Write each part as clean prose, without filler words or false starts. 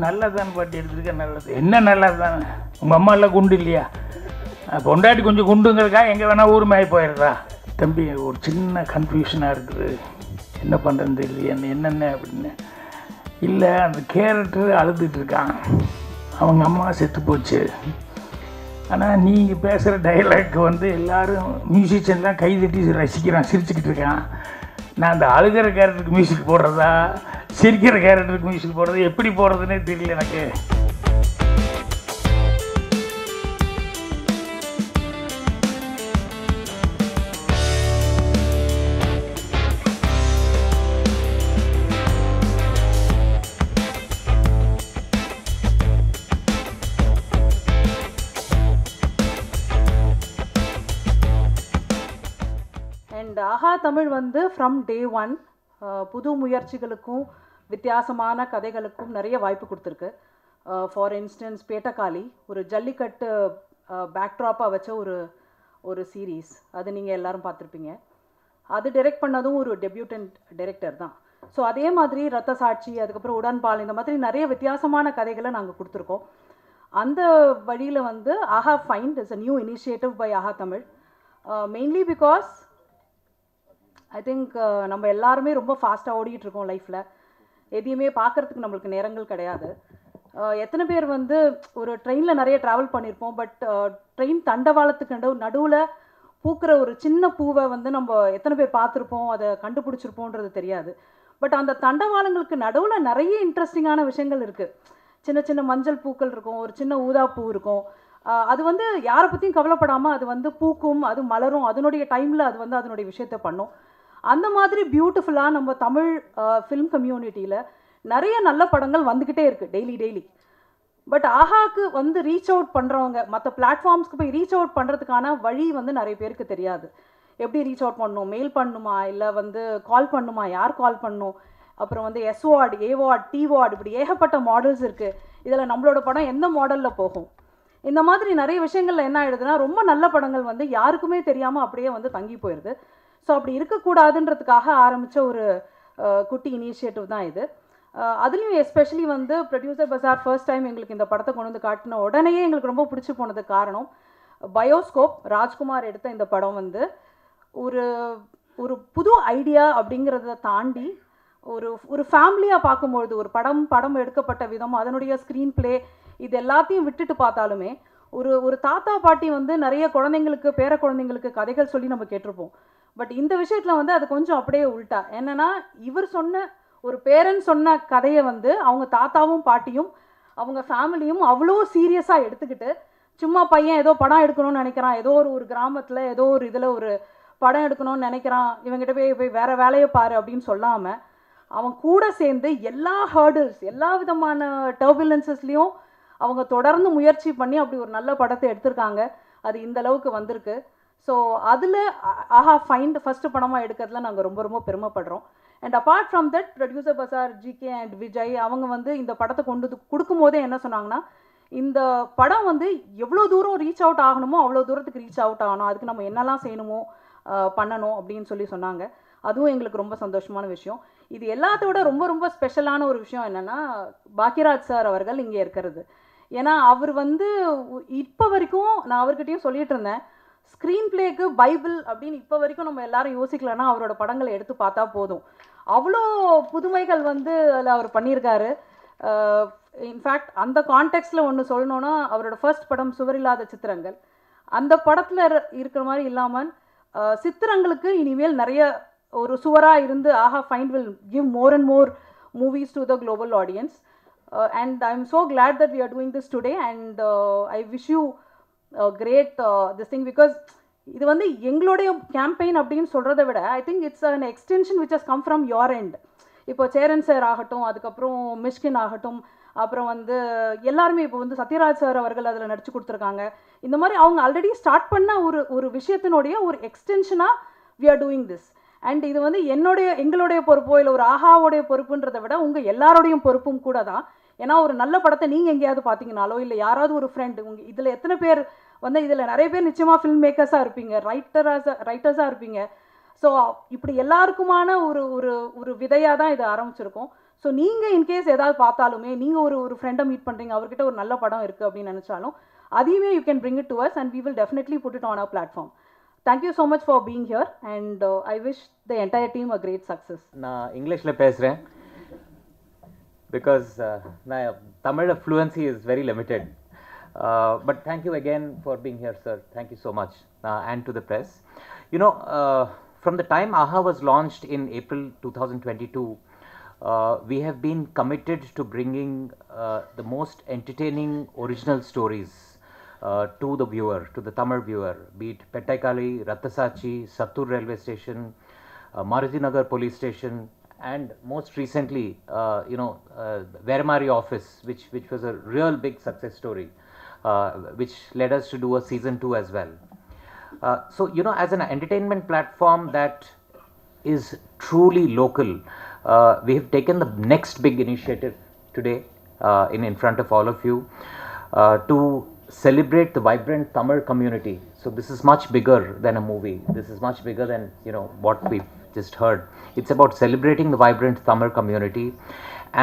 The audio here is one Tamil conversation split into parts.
நல்லதான் பாட்டி எடுத்துருக்க, நல்லது. என்ன நல்லது தானே? உங்கள் அம்மா எல்லாம் குண்டு இல்லையா? பொண்டாட்டி கொஞ்சம் குண்டுங்கிறக்கா எங்கே வேணால் ஊர் மேய் போயிடுறா. தம்பி ஒரு சின்ன கன்ஃபியூஷனாக இருக்குது, என்ன பண்ணுறது இல்லையா, என்னென்ன அப்படின்னு. இல்லை, அந்த கேரக்டர் அழுதுட்டு இருக்கான், அவங்க அம்மா செத்து போச்சு. ஆனால் நீங்கள் பேசுகிற டைலாக் வந்து எல்லோரும் மியூசிஷியன்லாம் கைதட்டி ரசிக்கிறான், சிரிச்சுக்கிட்டு இருக்கான். நான் அந்த அழுகிற கேரக்டருக்கு மியூசிக் போடுறதா, சிரிக்கிற கேரக்டருக்கு மியூசிக் போடுறது, எப்படி போடுறதுன்னே தெரியல எனக்கு. அண்ட் ஆஹா தமிழ் வந்து ஃப்ரம் டே ஒன் புது முயற்சிகளுக்கும் வித்தியாசமான கதைகளுக்கும் நிறைய வாய்ப்பு கொடுத்துருக்கு. ஃபார் இன்ஸ்டன்ஸ் பேட்டக்காளி ஒரு ஜல்லிக்கட்டு பேக்ட்ராப்பாக வச்ச ஒரு சீரீஸ், அது நீங்கள் எல்லோரும் பார்த்துருப்பீங்க. அது டைரக்ட் பண்ணதும் ஒரு டெபியூட்டன்ட் டைரக்டர் தான். ஸோ அதே மாதிரி ரத்த சாட்சி, அதுக்கப்புறம் உடன்பால், இந்த மாதிரி நிறைய வித்தியாசமான கதைகளை நாங்கள் கொடுத்துருக்கோம். அந்த வழியில் வந்து Aha find is a new initiative by Aha Tamil. Mainly because I think நம்ம எல்லாருமே ரொம்ப ஃபாஸ்ட்டாக ஓடிக்கிட்டு இருக்கோம் லைஃப்பில். எதையுமே பார்க்குறதுக்கு நம்மளுக்கு நேரங்கள் கிடையாது. எத்தனை பேர் வந்து ஒரு ட்ரெயினில் நிறைய ட்ராவல் பண்ணியிருப்போம், பட் ட்ரெயின் தண்டவாளத்துக்கு நடுவில் பூக்கிற ஒரு சின்ன பூவை வந்து நம்ம எத்தனை பேர் பார்த்துருப்போம், அதை கண்டுபிடிச்சிருப்போன்றது தெரியாது. பட் அந்த தண்டவாளங்களுக்கு நடுவில் நிறைய இன்ட்ரெஸ்டிங்கான விஷயங்கள் இருக்குது. சின்ன சின்ன மஞ்சள் பூக்கள் இருக்கும், ஒரு சின்ன ஊதா பூ இருக்கும். அது வந்து யாரை பற்றியும் கவலைப்படாமல் அது வந்து பூக்கும், அது மலரும், அதனுடைய டைமில் அது வந்து அதனுடைய விஷயத்தை பண்ணும். அந்த மாதிரி பியூட்டிஃபுல்லாக நம்ம தமிழ் ஃபிலிம் கம்யூனிட்டியில் நிறைய நல்ல படங்கள் வந்துக்கிட்டே இருக்குது டெய்லி. பட் ஆஹாக்கு வந்து ரீச் அவுட் பண்ணுறவங்க, மற்ற பிளாட்ஃபார்ம்ஸ்க்கு போய் ரீச் அவுட் பண்ணுறதுக்கான வழி வந்து நிறைய பேருக்கு தெரியாது. எப்படி ரீச் அவுட் பண்ணணும், மெயில் பண்ணணுமா, இல்லை வந்து கால் பண்ணணுமா, யார் கால் பண்ணணும், அப்புறம் வந்து எஸ் வார்டு, ஏ வார்டு, டி வார்டு, இப்படி ஏகப்பட்ட மாடல்ஸ் இருக்குது. இதில் நம்மளோட படம் எந்த மாடலில் போகும், இந்த மாதிரி நிறைய விஷயங்கள்ல என்ன ஆயிடுதுன்னா ரொம்ப நல்ல படங்கள் வந்து யாருக்குமே தெரியாமல் அப்படியே வந்து தங்கி போயிடுது. ஸோ அப்படி இருக்கக்கூடாதுன்றதுக்காக ஆரம்பித்த ஒரு குட்டி இனிஷியேட்டிவ் தான் இது. அதுலேயும் எஸ்பெஷலி வந்து ப்ரொடியூசர் பசார் ஃபர்ஸ்ட் டைம் எங்களுக்கு இந்த படத்தை கொண்டு வந்து காட்டின உடனேயே எங்களுக்கு ரொம்ப பிடிச்சி போனதுக்கு காரணம், பயோஸ்கோப் ராஜ்குமார் எடுத்த இந்த படம் வந்து ஒரு ஒரு புது ஐடியா அப்படிங்கிறத தாண்டி ஒரு ஃபேமிலியாக பார்க்கும்பொழுது ஒரு படம் எடுக்கப்பட்ட விதம், அதனுடைய ஸ்க்ரீன் பிளே, இது எல்லாத்தையும் விட்டுட்டு பார்த்தாலுமே ஒரு தாத்தா பாட்டி வந்து நிறைய குழந்தைங்களுக்கு, பேர குழந்தைங்களுக்கு கதைகள் சொல்லி நம்ம கேட்டிருப்போம். பட் இந்த விஷயத்தில் வந்து அது கொஞ்சம் அப்படியே உள்டா. என்னென்னா, இவர் சொன்ன ஒரு பேரண்ட் சொன்ன கதையை வந்து அவங்க தாத்தாவும் பாட்டியும் அவங்க ஃபேமிலியும் அவ்வளோ சீரியஸாக எடுத்துக்கிட்டு, சும்மா பையன் ஏதோ படம் எடுக்கணும்னு நினைக்கிறான், ஏதோ ஒரு கிராமத்தில் ஏதோ ஒரு இதில் ஒரு படம் எடுக்கணும்னு நினைக்கிறான், இவங்ககிட்ட போய் வேறு வேலையை பாரு அப்படின்னு சொல்லாமல் அவன் கூட சேர்ந்து எல்லா ஹர்டில்ஸ், எல்லா விதமான டர்புலன்சஸ்லேயும் அவங்க தொடர்ந்து முயற்சி பண்ணி அப்படி ஒரு நல்ல படத்தை எடுத்திருக்காங்க. அது இந்த அளவுக்கு வந்திருக்கு. ஸோ அதில் ஆஹா ஃபைண்ட் ஃபஸ்ட்டு படமாக எடுக்கிறதுல நாங்கள் ரொம்ப ரொம்ப பெருமைப்படுறோம். And apart from that producer பசார், ஜிகே அண்ட் விஜய் அவங்க வந்து இந்த படத்தை கொடுக்கும் போதே என்ன சொன்னாங்கன்னா, இந்த படம் வந்து எவ்வளோ தூரம் ரீச் அவுட் ஆகணுமோ அவ்வளோ தூரத்துக்கு ரீச் அவுட் ஆகணும், அதுக்கு நம்ம என்னெல்லாம் செய்யணுமோ பண்ணணும் அப்படின்னு சொன்னாங்க. அதுவும் எங்களுக்கு ரொம்ப சந்தோஷமான விஷயம். இது எல்லாத்தோட ரொம்ப ரொம்ப ஸ்பெஷலான ஒரு விஷயம் என்னென்னா, பாக்யராஜ் சார் அவர்கள் இங்கே இருக்கிறது. ஏன்னா அவர் வந்து இப்போ வரைக்கும் நான் அவர்கிட்டையும் சொல்லிட்டு இருந்தேன், ஸ்க்ரீன் பிளேக்கு பைபிள் அப்படின்னு இப்போ வரைக்கும் நம்ம எல்லாரும் யோசிக்கலன்னா அவரோட படங்களை எடுத்து பார்த்தா போதும். அவ்வளோ புதுமைகள் வந்து அதில் அவர் பண்ணியிருக்காரு. இன்ஃபேக்ட் அந்த கான்டெக்ஸ்டில் ஒன்று சொல்லணுன்னா, அவரோட ஃபர்ஸ்ட் படம் சுவரில்லாத சித்திரங்கள், அந்த படத்தில் இருக்கிற மாதிரி இல்லாமல் சித்திரங்களுக்கு இனிமேல் நிறைய ஒரு சுவராக இருந்து Aha find will give more and more movies to the global audience. And I'm so glad that we are doing this today, and I wish you a great this thing, because இது வந்து எங்களுடைய கேம்பெயின் அப்படின்னு சொல்கிறத விட I think it's an extension which has come from your end. இப்போ சேரன் சார் ஆகட்டும், அதுக்கப்புறம் மிஷ்கின் ஆகட்டும், அப்புறம் வந்து எல்லாருமே இப்போ வந்து சத்யராஜ் சார் அவர்கள் அதில் நடிச்சு கொடுத்துருக்காங்க. இந்த மாதிரி அவங்க ஆல்ரெடி ஸ்டார்ட் பண்ண ஒரு விஷயத்தினுடைய ஒரு எக்ஸ்டென்ஷனாக we are doing this. And இது வந்து எங்களுடைய பொறுப்போ இல்லை ஒரு ஆஹாவோடைய பொறுப்புன்றதை விட உங்கள் எல்லாரோடையும் பொறுப்பும் கூட தான். ஏன்னா ஒரு நல்ல படத்தை நீங்கள் எங்கேயாவது பார்த்தீங்கனாலோ இல்லை யாராவது ஒரு ஃப்ரெண்டு இதில் எத்தனை பேர் வந்து இதில் நிறைய பேர் நிச்சயமாக ஃபில்ம் மேக்கர்ஸாக இருப்பீங்க, ரைட்டர்ஸாக இருப்பீங்க. ஸோ இப்படி எல்லாருக்குமான ஒரு விதையாக தான் இதை ஆரம்பிச்சிருக்கோம். ஸோ நீங்கள் இன்கேஸ் ஏதாவது பார்த்தாலுமே நீங்கள் ஒரு ஃப்ரெண்டை மீட் பண்ணுறீங்க, அவர்கிட்ட ஒரு நல்ல படம் இருக்குது அப்படின்னு நினச்சாலும் அதையுமே you can bring it to us and we will definitely put it on our platform. Thank you so much for being here and I wish the entire team a great success. நான் இங்கிலீஷில் பேசுகிறேன் because நான் Tamil fluency is very limited. But thank you again for being here, sir. Thank you so much. And to the press. You know, from the time AHA was launched in April 2022, we have been committed to bringing the most entertaining original stories to the viewer, to the Tamil viewer, be it Pettaikali, Rathasachi, Sattur railway station, Marutinagar police station, and most recently, Veramari office, which was a real big success story, which led us to do a season 2 as well. So, you know, as an entertainment platform that is truly local, we have taken the next big initiative today in front of all of you to celebrate the vibrant Tamil community. So this is much bigger than a movie. This is much bigger than, you know, what we've just heard. It's about celebrating the vibrant Tamil community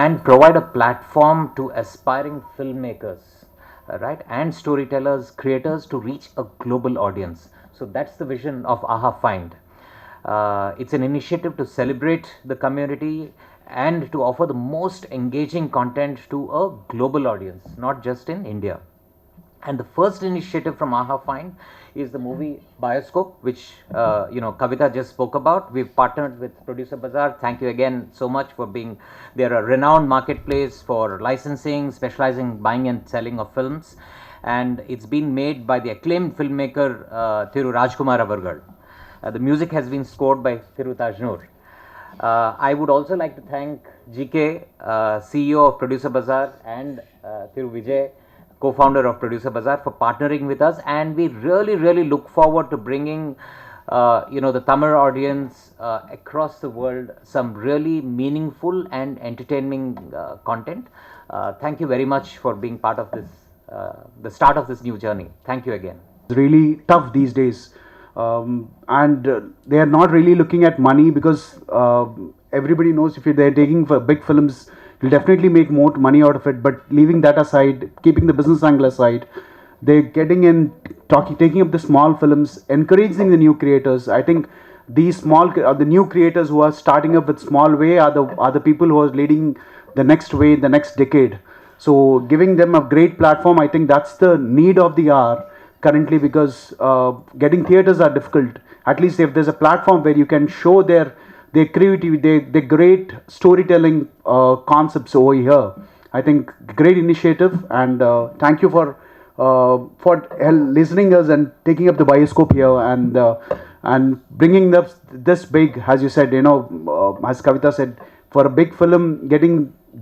and provide a platform to aspiring filmmakers, right, and storytellers, creators to reach a global audience. So that's the vision of AHA Find. It's an initiative to celebrate the community and to offer the most engaging content to a global audience, not just in India. And the first initiative from AHA Find is the movie Bioscope, which Kavita just spoke about. We've partnered with Producer Bazaar. Thank you again so much for being. They're a renowned marketplace for licensing, specializing in buying and selling of films, and it's been made by the acclaimed filmmaker Thiru Rajkumar Avargal. The music has been scored by Thiru Tajnoor. I would also like to thank GK, CEO of Producer Bazaar, and Thiru Vijay, co-founder of Producer Bazaar, for partnering with us, and we really look forward to bringing the Tamil audience across the world some really meaningful and entertaining content. Thank you very much for being part of this, the start of this new journey. Thank you again. It's really tough these days, and they are not really looking at money because everybody knows if they're taking for big films, you'll definitely make more money out of it. But leaving that aside, keeping the business angle aside, they're getting in, taking up the small films, encouraging the new creators. I think these the new creators who are starting up with small way are the people who are leading the next way, the next decade. So giving them a great platform, I think that's the need of the hour currently, because getting theaters are difficult. At least if there's a platform where you can show their creativity, their great storytelling concepts over here. I think great initiative, and thank you for listening us and taking up the Bioscope here and bringing this big, as you said, as Kavita said, for a big film getting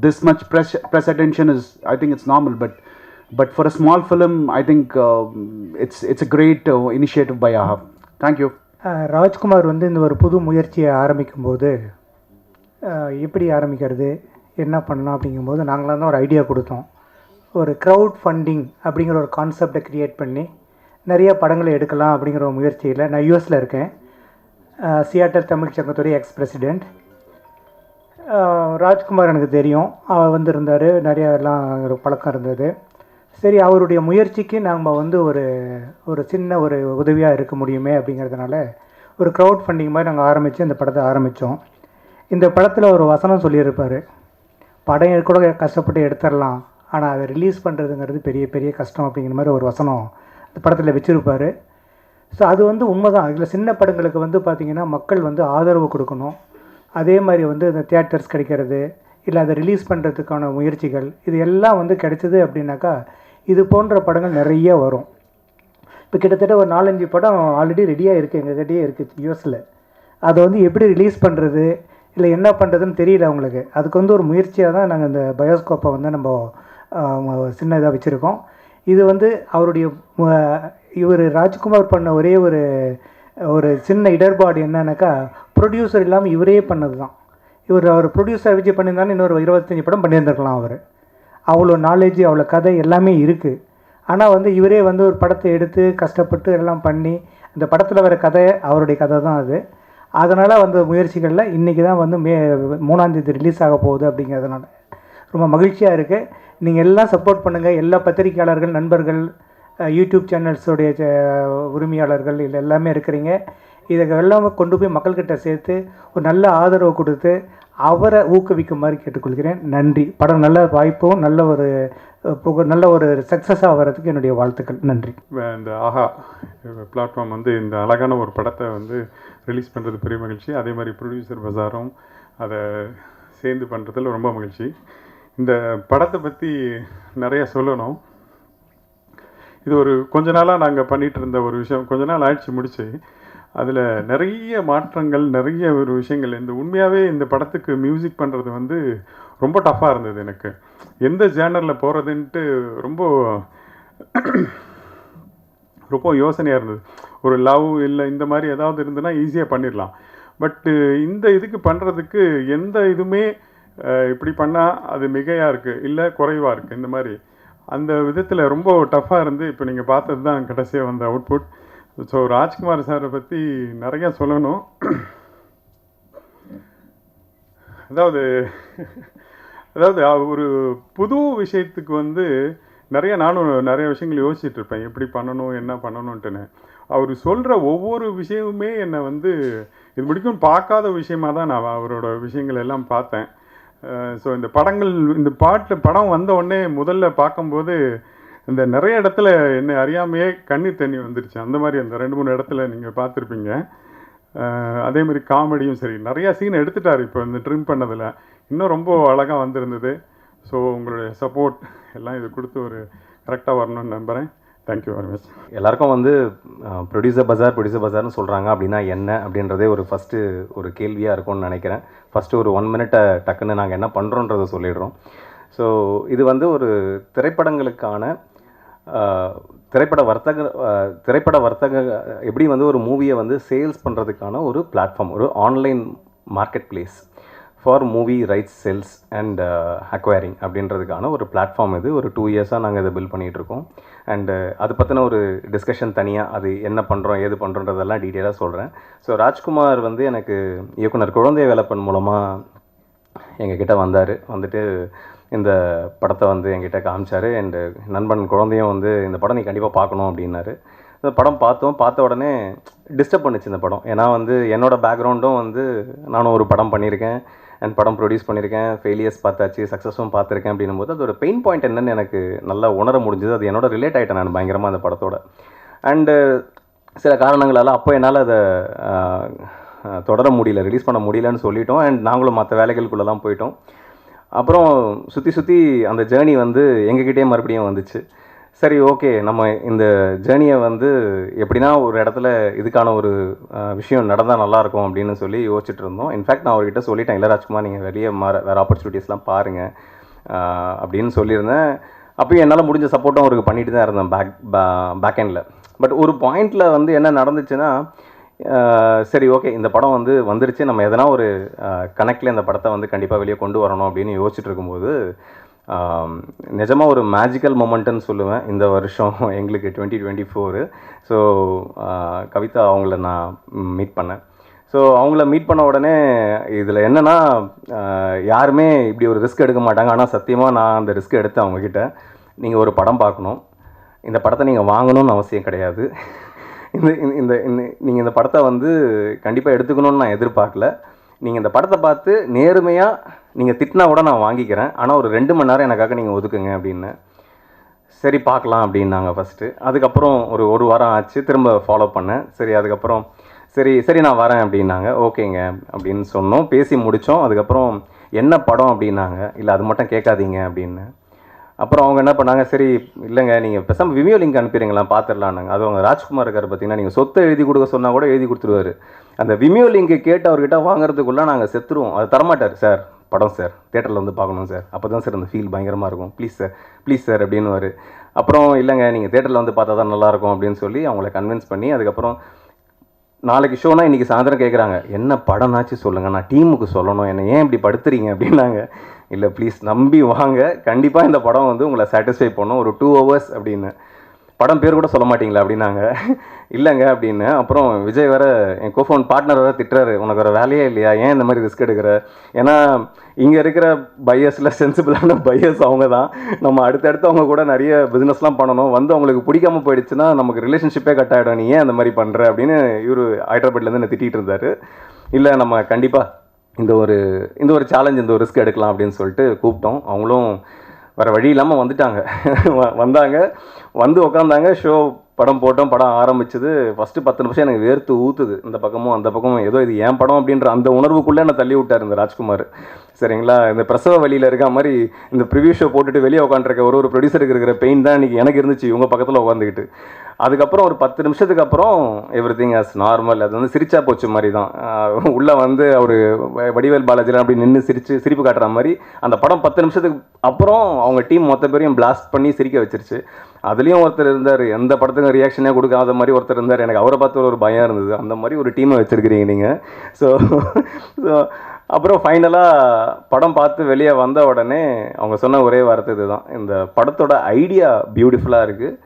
this much press attention is, I think it's normal, but for a small film, I think it's a great initiative by AHA. Thank you. Rajkumar வந்து இந்த ஒரு புது முயற்சியை ஆரம்பிக்கும்போது எப்படி ஆரம்பிக்கிறது, என்ன பண்ணலாம் அப்படிங்கும்போது நாங்களாம் தான் ஒரு ஐடியா கொடுத்தோம். ஒரு க்ரௌட் ஃபண்டிங் அப்படிங்கிற ஒரு கான்செப்டை க்ரியேட் பண்ணி நிறைய படங்களை எடுக்கலாம் அப்படிங்கிற ஒரு முயற்சியில் நான் யூஎஸில் இருக்கேன். சியாட்டல் தமிழ் சங்கத்துடைய எக்ஸ் பிரசிடெண்ட் ராஜ்குமார் எனக்கு தெரியும். அவர் வந்து இருந்தார், நிறையா எல்லாம் ஒரு பழக்கம் இருந்தது. சரி, அவருடைய முயற்சிக்கு நாம் வந்து ஒரு சின்ன ஒரு உதவியாக இருக்க முடியுமே அப்படிங்கிறதுனால ஒரு க்ரௌட் ஃபண்டிங் மாதிரி நாங்கள் ஆரம்பித்து இந்த படத்தை ஆரம்பித்தோம். இந்த படத்தில் ஒரு வசனம் சொல்லியிருப்பார், படம் கூட கஷ்டப்பட்டு எடுத்துடலாம், ஆனால் அதை ரிலீஸ் பண்ணுறதுங்கிறது பெரிய பெரிய கஷ்டம் அப்படிங்கிற மாதிரி ஒரு வசனம் இந்த படத்தில் வச்சுருப்பார். ஸோ அது வந்து உண்மை தான். இதில் சின்ன படங்களுக்கு வந்து பார்த்திங்கன்னா மக்கள் வந்து ஆதரவு கொடுக்கணும். அதே மாதிரி வந்து இந்த தியேட்டர்ஸ் கிடைக்கிறது, இல்லை அதை ரிலீஸ் பண்ணுறதுக்கான முயற்சிகள், இது எல்லாம் வந்து கிடைச்சிது அப்படின்னாக்கா இது போன்ற படங்கள் நிறைய வரும். இப்போ கிட்டத்தட்ட ஒரு 4-5 படம் ஆல்ரெடி ரெடியாக இருக்குது, எங்ககிட்டயே இருக்குது யூஎஸில். அதை வந்து எப்படி ரிலீஸ் பண்ணுறது, இல்லை என்ன பண்ணுறதுன்னு தெரியல அவங்களுக்கு. அதுக்கு வந்து ஒரு முயற்சியாக தான் நாங்கள் இந்த பயோஸ்கோப்பை வந்து நம்ம சின்ன இதாக வச்சுருக்கோம். இது வந்து அவருடைய இவர் ராஜ்குமார் பண்ண ஒரே ஒரு சின்ன இடர்பாடு என்னன்னாக்கா, ப்ரொடியூசர் இல்லாமல் இவரே பண்ணது தான். அவர் ப்ரொடியூசர் வச்சு பண்ணியிருந்தாலும் இன்னொரு 25 படம் பண்ணியிருந்துருக்கலாம். அவர் அவ்வளோ நாலேஜ், அவ்வளோ கதை எல்லாமே இருக்குது. ஆனால் வந்து இவரே வந்து ஒரு படத்தை எடுத்து கஷ்டப்பட்டு எல்லாம் பண்ணி அந்த படத்தில் வர கதை அவருடைய கதை தான் அது. அதனால் வந்து முயற்சிகளில் இன்றைக்கி தான் வந்து 3ஆம் தேதி ரிலீஸ் ஆக போகுது அப்படிங்கிறதுனால ரொம்ப மகிழ்ச்சியாக இருக்குது. நீங்கள் எல்லாம் சப்போர்ட் பண்ணுங்கள். எல்லா பத்திரிகையாளர்கள், நண்பர்கள், யூடியூப் சேனல்ஸோடைய உரிமையாளர்கள் இல்லை எல்லாமே இருக்கிறீங்க. இதை எல்லாமே கொண்டு போய் மக்கள்கிட்ட சேர்த்து ஒரு நல்ல ஆதரவு கொடுத்து அவரை ஊக்குவிக்குமாறு கேட்டுக்கொள்கிறேன். நன்றி. படம் நல்ல வாய்ப்பும் நல்ல ஒரு சக்ஸஸாக வர்றதுக்கு என்னுடைய வாழ்த்துக்கள். நன்றி. இந்த ஆஹா பிளாட்ஃபார்ம் வந்து இந்த அழகான ஒரு படத்தை வந்து ரிலீஸ் பண்ணுறது பெரிய மகிழ்ச்சி. அதே மாதிரி ப்ரொடியூசர் பஜாரும் அதை சேர்ந்து பண்ணுறதுல ரொம்ப மகிழ்ச்சி. இந்த படத்தை பற்றி நிறைய சொல்லணும். இது ஒரு கொஞ்ச நாளாக நாங்கள் பண்ணிகிட்டு இருந்த ஒரு விஷயம். கொஞ்ச நாள் ஆயிடுச்சு முடிச்சு. அதில் நிறைய மாற்றங்கள், நிறைய ஒரு விஷயங்கள். இந்த உண்மையாகவே இந்த படத்துக்கு மியூசிக் பண்ணுறது வந்து ரொம்ப டஃப்பாக இருந்தது எனக்கு. எந்த ஜேனரில் போகிறதுன்ட்டு ரொம்ப ரொம்ப யோசனையாக இருந்தது. ஒரு லவ் இல்லை இந்த மாதிரி ஏதாவது இருந்ததுன்னா ஈஸியாக பண்ணிடலாம். பட்டு இந்த இதுக்கு பண்ணுறதுக்கு எந்த இதுவுமே இப்படி பண்ணால் அது மிகையாக இருக்குது இல்லை குறைவாக இருக்குது, இந்த மாதிரி அந்த விதத்தில் ரொம்ப டஃப்பாக இருந்து இப்போ நீங்கள் பார்த்தது தான் கடைசியாக வந்த அவுட்புட். ஸோ ராஜ்குமார் சாரை பற்றி நிறையா சொல்லணும். அதாவது ஒரு புது விஷயத்துக்கு வந்து நானும் நிறைய விஷயங்கள் யோசிச்சுட்டு இருப்பேன், எப்படி பண்ணணும் என்ன பண்ணணுன்ட்டுன்னு. அவர் சொல்கிற ஒவ்வொரு விஷயமுமே என்னை வந்து இது முடிக்கும் பார்க்காத விஷயமாக தான் நான் அவரோட விஷயங்கள் எல்லாம் பார்த்தேன். ஸோ இந்த படம் வந்த உடனே முதல்ல பார்க்கும்போது இந்த நிறைய இடத்துல என்னை அறியாமையே கண்ணீர் தண்ணி வந்துருச்சு. அந்த மாதிரி அந்த 2-3 இடத்துல நீங்கள் பார்த்துருப்பீங்க. அதே மாதிரி காமெடியும் சரி, நிறையா சீன் எடுத்துட்டார் இப்போ இந்த ட்ரிம் பண்ணதில். இன்னும் ரொம்ப அழகாக வந்திருந்தது. ஸோ உங்களுடைய சப்போர்ட் எல்லாம் இது கொடுத்து ஒரு கரெக்டாக வரணும்னு நம்புகிறேன். Thank you very much. எல்லாருக்கும் வந்து ப்ரொடியூசர் பஜார்னு சொல்கிறாங்க அப்படின்னா என்ன அப்படின்றதே ஃபஸ்ட்டு ஒரு கேள்வியாக இருக்கும்னு நினைக்கிறேன். ஃபஸ்ட்டு ஒரு 1 மினிட்டை டக்குன்னு நாங்கள் என்ன பண்ணுறோன்றதை சொல்லிடுறோம். ஸோ இது வந்து ஒரு திரைப்படங்களுக்கான திரைப்பட வர்த்தக எப்படி வந்து ஒரு மூவியை வந்து சேல்ஸ் பண்ணுறதுக்கான ஒரு பிளாட்ஃபார்ம், ஒரு online market place for movie rights sales and acquiring அப்படின்றதுக்கான ஒரு பிளாட்ஃபார்ம். இது ஒரு 2 இயர்ஸாக நாங்கள் இதை பில்ட் பண்ணிகிட்ருக்கோம். அண்டு அது பற்றின ஒரு டிஸ்கஷன் தனியாக, அது என்ன பண்ணுறோம் ஏது பண்ணுறோன்றதெல்லாம் டீட்டெயிலாக சொல்கிறேன். ஸோ ராஜ்குமார் வந்து எனக்கு இயக்குனர் குழந்தை வேலப்பன் மூலமாக எங்ககிட்ட வந்துட்டு இந்த படத்தை வந்து என்கிட்ட காமிச்சார். அண்டு நண்பன் குழந்தையும் வந்து இந்த படம் நீ கண்டிப்பாக பார்க்கணும் அப்படின்னாரு. இந்த படம் பார்த்த உடனே டிஸ்டர்ப் பண்ணிச்சு இந்த படம். ஏன்னா வந்து என்னோடய பேக்ரவுண்டும் வந்து நானும் ஒரு படம் பண்ணியிருக்கேன் அண்ட் படம் ப்ரொடியூஸ் பண்ணியிருக்கேன், ஃபெயிலியர்ஸ் பார்த்தாச்சு, சக்ஸஸும் பார்த்துருக்கேன். அப்படின்னும் போது அதோட பெயின் பாயிண்ட் என்னென்னு எனக்கு நல்லா உணர முடிஞ்சது. அது என்னோட ரிலேட் ஆகிட்டேன் நான் பயங்கரமாக அந்த படத்தோட. அண்டு சில காரணங்களால் அப்போ என்னால் அதை தொடர முடியல, ரிலீஸ் பண்ண முடியலன்னு சொல்லிட்டோம். அண்ட் நாங்களும் மற்ற வேலைகளுக்குள்ளெல்லாம் போயிட்டோம். அப்புறம் சுற்றி அந்த ஜேர்னி வந்து எங்ககிட்டே மறுபடியும் வந்துச்சு. சரி, ஓகே, நம்ம இந்த ஜேர்னியை வந்து எப்படின்னா ஒரு இடத்துல இதுக்கான ஒரு விஷயம் நடந்தால் நல்லாயிருக்கும் அப்படின்னு சொல்லி யோசிச்சுட்டு இருந்தோம். இன்ஃபேக்ட் நான் அவர்கிட்ட சொல்லிட்டேன், இல்லை ராஜ்குமார் நீங்கள் வேறு ஆப்பர்ச்சுனிட்டிஸ்லாம் பாருங்கள் அப்படின்னு சொல்லியிருந்தேன். அப்போயும் என்னால் முடிஞ்ச சப்போர்ட்டும் அவருக்கு பண்ணிட்டு தான் இருந்தேன் பேக் எண்டில். பட் ஒரு பாயிண்டில் வந்து என்ன நடந்துச்சுன்னா, சரி ஓகே இந்த படம் வந்து வந்துருச்சு, நம்ம எதனா ஒரு கனெக்டில் இந்த படத்தை வந்து கண்டிப்பாக வெளியே கொண்டு வரணும் அப்படின்னு யோசிச்சுட்டு இருக்கும்போது நிஜமாக ஒரு மேஜிக்கல் மொமெண்ட்டுன்னு சொல்லுவேன் இந்த வருஷம் எங்களுக்கு 2024. ஸோ கவிதா அவங்கள நான் மீட் பண்ணேன். ஸோ அவங்கள மீட் பண்ண உடனே இதில் என்னென்னா, யாருமே இப்படி ஒரு ரிஸ்க் எடுக்க மாட்டாங்க. ஆனால் சத்தியமாக நான் அந்த ரிஸ்க் எடுத்தேன் அவங்கக்கிட்ட. நீங்கள் ஒரு படம் பார்க்கணும், இந்த படத்தை நீங்கள் வாங்கணும்னு அவசியம் கிடையாது, நீங்கள் இந்த படத்தை வந்து கண்டிப்பாக எடுத்துக்கணும்னு நான் எதிர்பார்க்கல. நீங்கள் இந்த படத்தை பார்த்து நேர்மையாக நீங்கள் திட்டினா கூட நான் வாங்கிக்கிறேன், ஆனால் ஒரு 2 மணி நேரம் எனக்காக நீங்கள் ஒதுக்குங்க அப்படின்னு. சரி பார்க்கலாம் அப்படின்னாங்க ஃபஸ்ட்டு. அதுக்கப்புறம் ஒரு வாரம் ஆச்சு, திரும்ப ஃபாலோ பண்ணேன். அதுக்கப்புறம் சரி நான் வரேன் அப்படின்னாங்க. ஓகேங்க அப்படின்னு சொன்னோம், பேசி முடித்தோம். அதுக்கப்புறம் என்ன படம் அப்படின்னாங்க. இல்லை அது மட்டும் கேட்காதீங்க அப்படின்னு. அப்புறம் அவங்க என்ன பண்ணாங்க, சரி இல்லைங்க நீங்கள் பேசாமல் விமியோ லிங்க் அனுப்பிடுங்களா பார்த்துடலான்னாங்க. அது அவங்க ராஜ்குமார் இருக்கார் பார்த்தீங்கன்னா, நீங்கள் சொத்தை எழுதி கொடுக்க சொன்னால் கூட எழுதி கொடுத்துருவார். அந்த விமியோ லிங்க்கு கேட்டு அவர்கிட்ட வாங்குறதுக்குள்ளே நாங்கள் செத்துருவோம். அது தரமாட்டார். சார் படம் சார் தியேட்டரில் வந்து பார்க்கணும் சார், அப்போ தான் சார் அந்த ஃபீல் பயங்கரமாக இருக்கும், ப்ளீஸ் சார் அப்படின்னுவார். அப்புறம் இல்லைங்க நீங்கள் தியேட்டரில் வந்து பார்த்தா தான் நல்லாயிருக்கும் அப்படின்னு சொல்லி அவங்கள கன்வின்ஸ் பண்ணி, அதுக்கப்புறம் நாளைக்கு ஷோனா இன்றைக்கி சாயந்தரம் கேட்குறாங்க, என்ன படம்னாச்சு சொல்லுங்கள், நான் டீமுக்கு சொல்லணும், என்னை ஏன் இப்படி படுத்துறீங்க அப்படின்னாங்க. இல்லை ப்ளீஸ் நம்பி வாங்க, கண்டிப்பாக இந்த படம் வந்து உங்களை சாட்டிஸ்ஃபை பண்ணும், ஒரு 2 hours அப்படின்னு. படம் பேர் கூட சொல்ல மாட்டீங்களா அப்படின்னாங்க. இல்லைங்க அப்படின்னு. அப்புறம் விஜய் வேறு என் கோஃபவுண்ட் பார்ட்னர் வேறு திட்டுறாரு, உனக்கு ஒரு வேலையே இல்லையா, ஏன் இந்த மாதிரி ரிஸ்க் எடுக்கிற? ஏன்னா இங்கே இருக்கிற பையர்ஸில் சென்சிபிளான பையர்ஸ் அவங்க தான். நம்ம அடுத்தடுத்து அவங்க கூட நிறைய பிஸ்னஸ்லாம் பண்ணணும். வந்து அவங்களுக்கு பிடிக்காம போயிடுச்சுன்னா நமக்கு ரிலேஷன்ஷிப்பே கட் ஆகிடும், நீ ஏன் அந்த மாதிரி பண்ணுற அப்படின்னு இவர் ஹைதராபாத்லேருந்து என்ன திட்டிகிட்டு இருந்தார். இல்லை நம்ம கண்டிப்பாக இந்த ஒரு சேலஞ்ச், இந்த ஒரு ரிஸ்க் எடுக்கலாம் அப்படின்னு சொல்லிட்டு கூப்பிட்டோம். அவங்களும் வேறு வழி இல்லாமல் வந்துட்டாங்க. வந்தாங்க, வந்து உக்காந்தாங்க. ஷோ படம் போட்டோம், படம் ஆரம்பிச்சது. ஃபஸ்ட்டு 10 நிமிஷம் எனக்கு வேர்த்து ஊற்றுது, இந்த பக்கமும் அந்த பக்கமும். ஏதோ இது ஏன் படம் அப்படின்ற அந்த உணர்வுக்குள்ளே என்னை தள்ளி விட்டார் இந்த ராஜ்குமார். சரிங்களா, இந்த பிரசவ வழியில் இருக்க மாதிரி இந்த ப்ரிவியூ ஷோ போட்டுட்டு வெளியே உட்காந்துருக்க ஒரு ப்ரொடியூசருக்கு இருக்கிற பெயின் தான் இன்றைக்கி எனக்கு இருந்துச்சு இவங்க பக்கத்தில் உட்காந்துக்கிட்டு. அதுக்கப்புறம் ஒரு 10 நிமிஷத்துக்கு அப்புறம் எவ்ரிதிங் ஆஸ் நார்மல். அது வந்து சிரிச்சா போச்சு மாதிரி தான். உள்ளே வந்து அவர் வடிவேல் பாலாஜிலாம் அப்படி நின்று சிரிப்பு காட்டுற மாதிரி அந்த படம் 10 நிமிஷத்துக்கு அப்புறம் அவங்க டீம் மொத்த பேரையும் பிளாஸ்ட் பண்ணி சிரிக்க வச்சிருச்சு. அதுலேயும் ஒருத்தர் இருந்தார், எந்த படத்துக்கும் ரியாக்ஷனே கொடுக்காத மாதிரி ஒருத்தர் இருந்தார். எனக்கு அவரை பார்த்து ஒரு பயம் இருந்தது. அந்த மாதிரி ஒரு டீமை வச்சுருக்கிறீங்க நீங்கள். ஸோ அப்புறம் ஃபைனலாக படம் பார்த்து வெளியே வந்த உடனே அவங்க சொன்ன ஒரே வார்த்தை இதுதான், இந்த படத்தோட ஐடியா பியூட்டிஃபுல்லாக இருக்குது,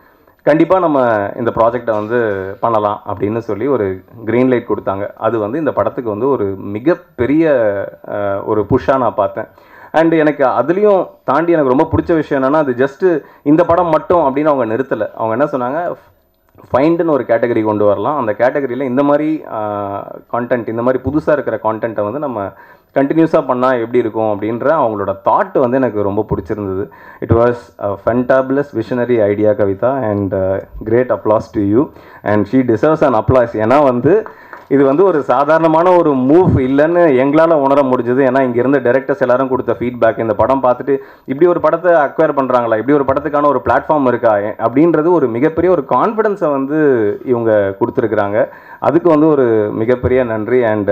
கண்டிப்பாக நம்ம இந்த ப்ராஜெக்டை வந்து பண்ணலாம் அப்படின்னு சொல்லி ஒரு க்ரீன் லைட் கொடுத்தாங்க. அது வந்து இந்த படத்துக்கு வந்து ஒரு மிகப்பெரிய ஒரு புஷ்ஷாக நான் பார்த்தேன். அண்ட் எனக்கு அதுலேயும் தாண்டி எனக்கு ரொம்ப பிடிச்ச விஷயம் என்னென்னா, அது ஜஸ்ட்டு இந்த படம் மட்டும் அப்படின்னு அவங்க நிறுத்தலை. அவங்க என்ன சொன்னாங்க, ஃபைண்டுன்னு ஒரு கேட்டகரி கொண்டு வரலாம், அந்த கேட்டகரியில் இந்த மாதிரி கான்டென்ட், இந்த மாதிரி புதுசாக இருக்கிற கான்டென்ட்டை வந்து நம்ம கண்டினியூஸாக பண்ணால் எப்படி இருக்கும் அப்படின்ற அவங்களோட தாட் வந்து எனக்கு ரொம்ப பிடிச்சிருந்தது. It was a fantabulous visionary idea Kavitha, and great applause to you, and she deserves an applause. ஏன்னா வந்து இது வந்து ஒரு சாதாரணமான ஒரு மூவ் இல்லைன்னு எங்களால் உணர முடிஞ்சது. ஏன்னா இங்கே இருந்த டைரக்டர்ஸ் எல்லாரும் கொடுத்த ஃபீட்பேக், இந்த படம் பார்த்துட்டு இப்படி ஒரு படத்தை அக்வயர் பண்ணுறாங்களா, இப்படி ஒரு படத்துக்கான ஒரு பிளாட்ஃபார்ம் இருக்கா அப்படின்றது ஒரு மிகப்பெரிய ஒரு கான்ஃபிடென்ஸை வந்து இவங்க கொடுத்துருக்குறாங்க. அதுக்கு வந்து ஒரு மிகப்பெரிய நன்றி. And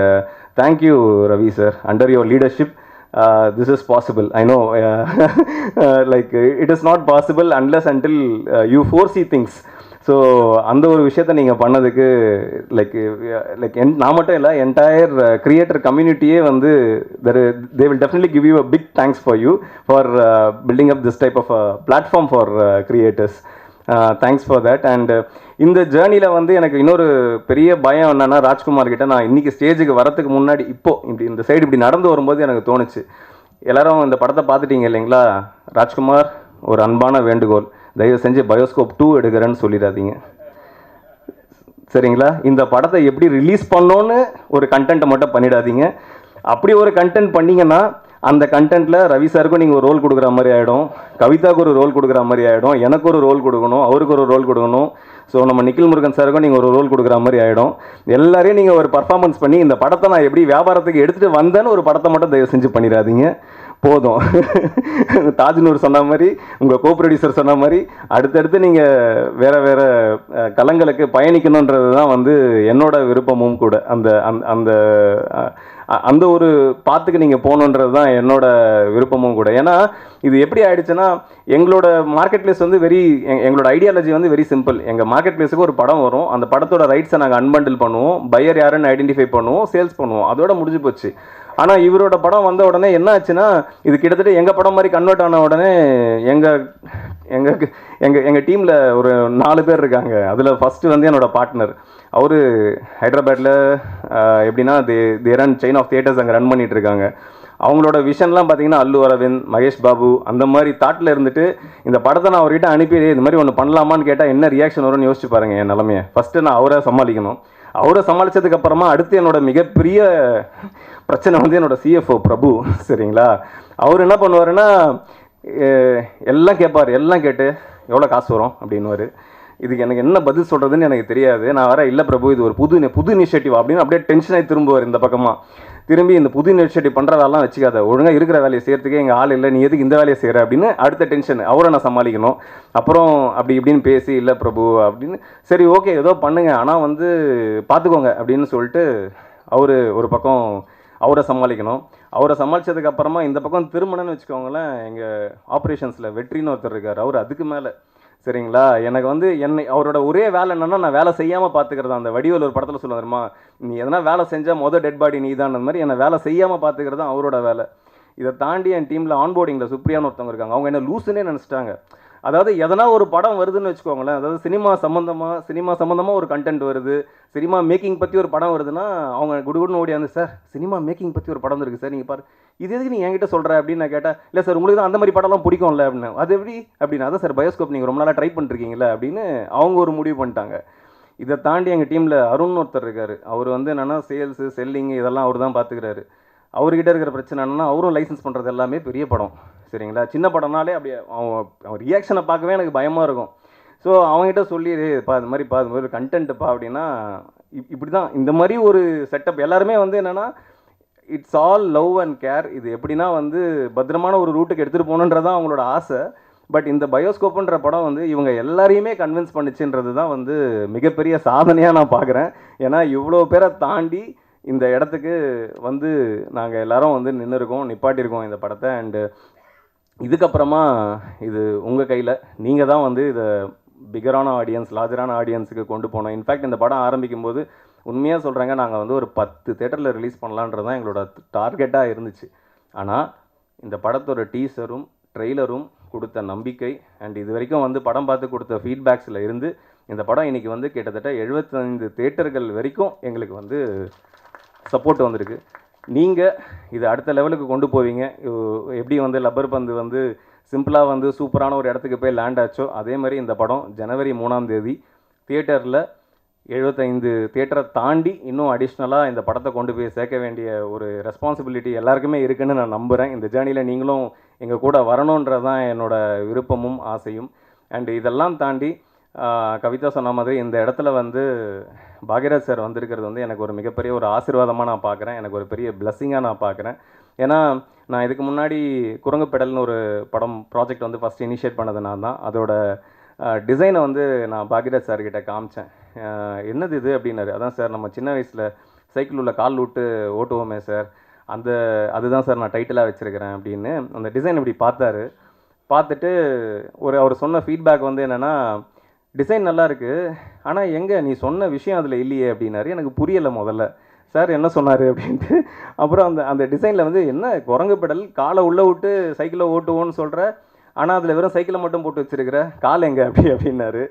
thank you Ravi sir, under your leadership this is possible. I know like it is not possible unless until you foresee things. So அந்த ஒரு விஷயத்த நீங்கள் பண்ணதுக்கு லைக் நான் மட்டும் இல்லை, என்டையர் கிரியேட்டர் கம்யூனிட்டியே வந்து they will definitely give you a big thanks for you for building up this type of a platform for creators. Thanks for that. And இந்த ஜேர்னியில் வந்து எனக்கு இன்னொரு பெரிய பயம் என்னென்னா, ராஜ்குமார் கிட்ட நான் இன்றைக்கி ஸ்டேஜுக்கு வரத்துக்கு முன்னாடி இப்படி இந்த சைடு இப்படி நடந்து வரும்போது எனக்கு தோணுச்சு, எல்லாரும் இந்த படத்தை பார்த்துட்டீங்க இல்லைங்களா, ராஜ்குமார் ஒரு அன்பான வேண்டுகோள், தயவு செஞ்சு பயோஸ்கோப் 2 எடுக்கிறேன்னு சொல்லிடாதீங்க, சரிங்களா? இந்த படத்தை எப்படி ரிலீஸ் பண்ணோன்னு ஒரு கண்டென்ட்டை மட்டும் பண்ணிடாதீங்க. அப்படி ஒரு கண்டென்ட் பண்ணிங்கன்னா அந்த கண்டென்ட்டில் ரவி சாருக்கும் நீங்கள் ஒரு ரோல் கொடுக்குற மாதிரி ஆகிடும், கவிதாவுக்கு ஒரு ரோல் கொடுக்குற மாதிரி ஆகிடும், எனக்கு ஒரு ரோல் கொடுக்கணும், அவருக்கு ஒரு ரோல் கொடுக்கணும். ஸோ நம்ம நிக்கில் முருகன் சாருக்கும் நீங்கள் ஒரு ரோல் கொடுக்குற மாதிரி ஆகிடும். எல்லாரையும் நீங்கள் ஒரு பர்ஃபார்மன்ஸ் பண்ணி இந்த படத்தை நான் எப்படி வியாபாரத்துக்கு எடுத்துகிட்டு வந்தேன்னு ஒரு படத்தை மட்டும் தயவு செஞ்சு பண்ணிடாதீங்க, போதும். தாஜ்னூர் சொன்ன மாதிரி, உங்கள் கோ ப்ரொடியூசர் சொன்ன மாதிரி அடுத்தடுத்து நீங்கள் வேறு வேறு களங்களுக்கு பயணிக்கணுன்றது தான் வந்து என்னோட விருப்பமும் கூட. அந்த அந்த அந்த ஒரு பாத்துக்கு நீங்கள் போகணுன்றது தான் என்னோட விருப்பமும் கூட. ஏன்னா இது எப்படி ஆயிடுச்சுன்னா, எங்களோட மார்க்கெட் பிளேஸ் வந்து எங்களோட ஐடியாலஜி வந்து வெரி சிம்பிள். எங்கள் மார்க்கெட் பிளேஸுக்கு ஒரு படம் வரும், அந்த படத்தோட ரைட்ஸை நாங்கள் அன்பண்டில் பண்ணுவோம், பையர் யாருன்னு ஐடென்டிஃபை பண்ணுவோம், சேல்ஸ் பண்ணுவோம், அதோட முடிஞ்சு போச்சு. ஆனால் இவரோட படம் வந்த உடனே என்ன ஆச்சுன்னா, இது கிட்டத்தட்ட எங்கள் படம் மாதிரி கன்வெர்ட் ஆன உடனே எங்கள் டீமில் ஒரு 4 பேர் இருக்காங்க. அதில் ஃபஸ்ட்டு வந்து என்னோட பார்ட்னர், அவர் ஹைதராபாத்தில் எப்படின்னா they run chain of theatres அங்கே ரன் பண்ணிகிட்டு இருக்காங்க. அவங்களோட விஷன்லாம் பார்த்தீங்கன்னா அல்லு அரவிந்த், மகேஷ் பாபு அந்த மாதிரி தாட்டில் இருந்துட்டு இந்த படத்தை நான் அவர்கிட்ட அனுப்பி இந்த மாதிரி ஒன்று பண்ணலாமான்னு கேட்டால் என்ன ரியாக்ஷன் வரும்னு யோசிச்சு பாருங்கள் என் நிலமையை. ஃபஸ்ட்டு நான் அவரை சமாளிக்கணும். அவரை சமாளித்ததுக்கப்புறமா அடுத்து என்னோட மிகப்பெரிய பிரச்சனை வந்து என்னோட சிஎஃப்ஓ பிரபு, சரிங்களா? அவர் என்ன பண்ணுவாருன்னா, எல்லாம் கேட்பார், எல்லாம் கேட்டு எவ்வளோ காசு வரும் அப்படின்னுவார். இதுக்கு எனக்கு என்ன பதில் சொல்கிறதுன்னு எனக்கு தெரியாது. நான் வர இல்லை பிரபு, இது ஒரு புது இனிஷியேட்டிவ் அப்படின்னு அப்படியே டென்ஷனாகி திரும்புவார் இந்த பக்கமாக. திரும்பி இந்த புது இனிஷியேட்டிவ் பண்ணுற வேலைலாம் வச்சுக்காத, ஒழுங்காக இருக்கிற வேலையை செய்கிறதுக்கே எங்கள் ஆள் இல்லை, நீ எதுக்கு இந்த வேலையை செய்கிற அப்படின்னு அடுத்த டென்ஷன், அவரை நான் சமாளிக்கணும். அப்புறம் அப்படி இப்படின்னு பேசி, இல்லை பிரபு அப்படின்னு, சரி ஓகே ஏதோ பண்ணுங்க, ஆனால் வந்து பார்த்துக்கோங்க அப்படின்னு சொல்லிட்டு அவர் ஒரு பக்கம் அவரை சமாளிக்கணும். அவரை சமாளித்ததுக்கப்புறமா இந்த பக்கம் திருமணம்னு வச்சுக்கோங்களேன், எங்கள் ஆப்ரேஷன்ஸில் வெற்றின்னு ஒருத்தர் இருக்கார், அவர் அதுக்கு மேலே, சரிங்களா? எனக்கு வந்து அவரோட ஒரே வேலை என்னென்னா, நான் வேலை செய்யாமல் பார்த்துக்கிறது. அந்த வடிவேல் ஒரு படத்தில் சொல்ல தெரியுமா, நீ எதனா வேலை செஞ்சால் டெட் பாடி நீ தான், அந்த மாதிரி என்னை வேலை செய்யாமல் பார்த்துக்கிறது தான் அவரோட வேலை. இதை தாண்டி என் டீமில் ஆன்போர்டிங்கில் சுப்ரியான்னு ஒருத்தவங்க இருக்காங்க, அவங்க என்ன லூசுன்னே நினச்சிட்டாங்க. அதாவது எதனா ஒரு படம் வருதுன்னு வச்சுக்கோங்களேன், அதாவது சினிமா சம்மந்தமாக ஒரு கண்டென்ட் வருது, சினிமா மேக்கிங் பற்றி ஒரு படம் வருதுன்னா அவங்க குடுகுடுன்னு ஓடியாந்து, சார் சினிமா மேக்கிங் பற்றி ஒரு படம் இருக்குது சார், நீங்கள் பாரு, இது எதுக்கு நீ என்கிட்ட சொல்கிற அப்படின்னு நான் கேட்டேன். இல்லை சார் உங்களுக்கு தான் அந்த மாதிரி படம்லாம் பிடிக்கும்ல அப்படின்னு. அது எப்படி அப்படின்னு, அதான் சார் பயோஸ்கோப் நீங்கள் ரொம்ப நாளாக ட்ரை பண்ணிருக்கீங்களா அப்படின்னு அவங்க ஒரு முடிவு பண்ணிட்டாங்க. இதை தாண்டி எங்கள் டீமில் அருண் ஒருத்தர் இருக்கார். அவர் வந்து என்னென்னா சேல்ஸு செல்லிங்கு இதெல்லாம் அவர் தான் பார்த்துக்கிறாரு. அவர்கிட்ட இருக்கிற பிரச்சனை என்னென்னா அவரும் லைசன்ஸ் பண்ணுறது எல்லாமே பெரிய படம், சரிங்களா. சின்ன படம்னாலே அப்படியே அவன் ரியாக்ஷனை பார்க்கவே எனக்கு பயமாக இருக்கும். ஸோ அவங்ககிட்ட சொல்லிடுப்பா இது மாதிரி கண்டென்ட்டுப்பா அப்படின்னா, இப்படி தான் இந்த மாதிரி ஒரு செட்டப். எல்லாருமே வந்து என்னென்னா it's all love and care. இது எப்படின்னா வந்து பத்திரமான ஒரு ரூட்டுக்கு எடுத்துகிட்டு போகணுன்றதான் அவங்களோட ஆசை. பட் இந்த பயோஸ்கோப்புன்ற படம் வந்து இவங்க எல்லாரையுமே கன்வின்ஸ் பண்ணிச்சுன்றது தான் வந்து மிகப்பெரிய சாதனையாக நான் பார்க்குறேன். ஏன்னா இவ்வளோ பேரை தாண்டி இந்த இடத்துக்கு வந்து நாங்கள் எல்லாரும் வந்து நிப்பாட்டியிருக்கோம் இந்த படத்தை. அண்டு இதுக்கப்புறமா இது உங்கள் கையில், நீங்கள் தான் வந்து இதை பிகரான ஆடியன்ஸ், லார்ஜரான ஆடியன்ஸுக்கு கொண்டு போனோம். இன்ஃபேக்ட் இந்த படம் ஆரம்பிக்கும் போது உண்மையாக சொல்கிறாங்க, நாங்கள் வந்து ஒரு 10 தேட்டரில் ரிலீஸ் பண்ணலான்றது தான் எங்களோட டார்கெட்டாக இருந்துச்சு. ஆனால் இந்த படத்தோட டீசரும் ட்ரெய்லரும் கொடுத்த நம்பிக்கை அண்ட் இது வரைக்கும் வந்து படம் பார்த்து கொடுத்த ஃபீட்பேக்ஸில் இருந்து இந்த படம் இன்றைக்கி வந்து கிட்டத்தட்ட 75 தேட்டர்கள் வரைக்கும் எங்களுக்கு வந்து சப்போர்ட் வந்திருக்கு. நீங்கள் இது அடுத்த லெவலுக்கு கொண்டு போவீங்க. எப்படி வந்து லப்பர் பந்து வந்து சிம்பிளாக வந்து சூப்பரான ஒரு இடத்துக்கு போய் லேண்ட் ஆச்சோ, அதே மாதிரி இந்த படம் ஜனவரி 3ஆம் தேதி தியேட்டரில் 75 தேட்டரை தாண்டி இன்னும் அடிஷ்னலாக இந்த படத்தை கொண்டு போய் சேர்க்க வேண்டிய ஒரு ரெஸ்பான்சிபிலிட்டி எல்லாருக்குமே இருக்குதுன்னு நான் நம்புகிறேன். இந்த ஜேர்னியில் நீங்களும் எங்கள் கூட வரணுன்றது தான் என்னோடய விருப்பமும் ஆசையும். அண்டு இதெல்லாம் தாண்டி கவிதா சொன்ன மாதிரி இந்த இடத்துல வந்து பாக்யராஜ் சார் வந்திருக்கிறது வந்து எனக்கு ஒரு மிகப்பெரிய ஒரு ஆசீர்வாதமாக நான் பார்க்குறேன். எனக்கு ஒரு பெரிய பிளஸ்ஸிங்காக நான் பார்க்குறேன். ஏன்னா நான் இதுக்கு முன்னாடி குரங்குப்பெடல்னு ஒரு படம் ப்ராஜெக்ட் வந்து ஃபஸ்ட் இனிஷியேட் பண்ணது நான் தான். அதோட டிசைனை வந்து நான் பாக்யராஜ் சார்கிட்ட காமிச்சேன். என்னது இது அப்படின்னாரு. அதான் சார் நம்ம சின்ன வயசில் சைக்கிள் உள்ள கால் விட்டு ஓட்டுவோமே சார், அதுதான் சார் நான் டைட்டிலாக வச்சுருக்கிறேன் அப்படின்னு. அந்த டிசைன் இப்படி பார்த்துட்டு அவர் சொன்ன ஃபீட்பேக் வந்து என்னென்னா, டிசைன் நல்லா இருக்குது, ஆனால் எங்கே நீ சொன்ன விஷயம் அதில் இல்லையே அப்படின்னாரு. எனக்கு புரியலை முதல்ல, சார் என்ன சொன்னார் அப்படின்ட்டு. அப்புறம் அந்த டிசைனில் வந்து என்ன குரங்கு பெடல் காலை உள்ளே விட்டு சைக்கிளை ஓட்டுவோன்னு சொல்கிற, ஆனால் அதில் வெறும் சைக்கிளை மட்டும் போட்டு வச்சுருக்கிற, கால் எங்கே அப்படின்னாரு.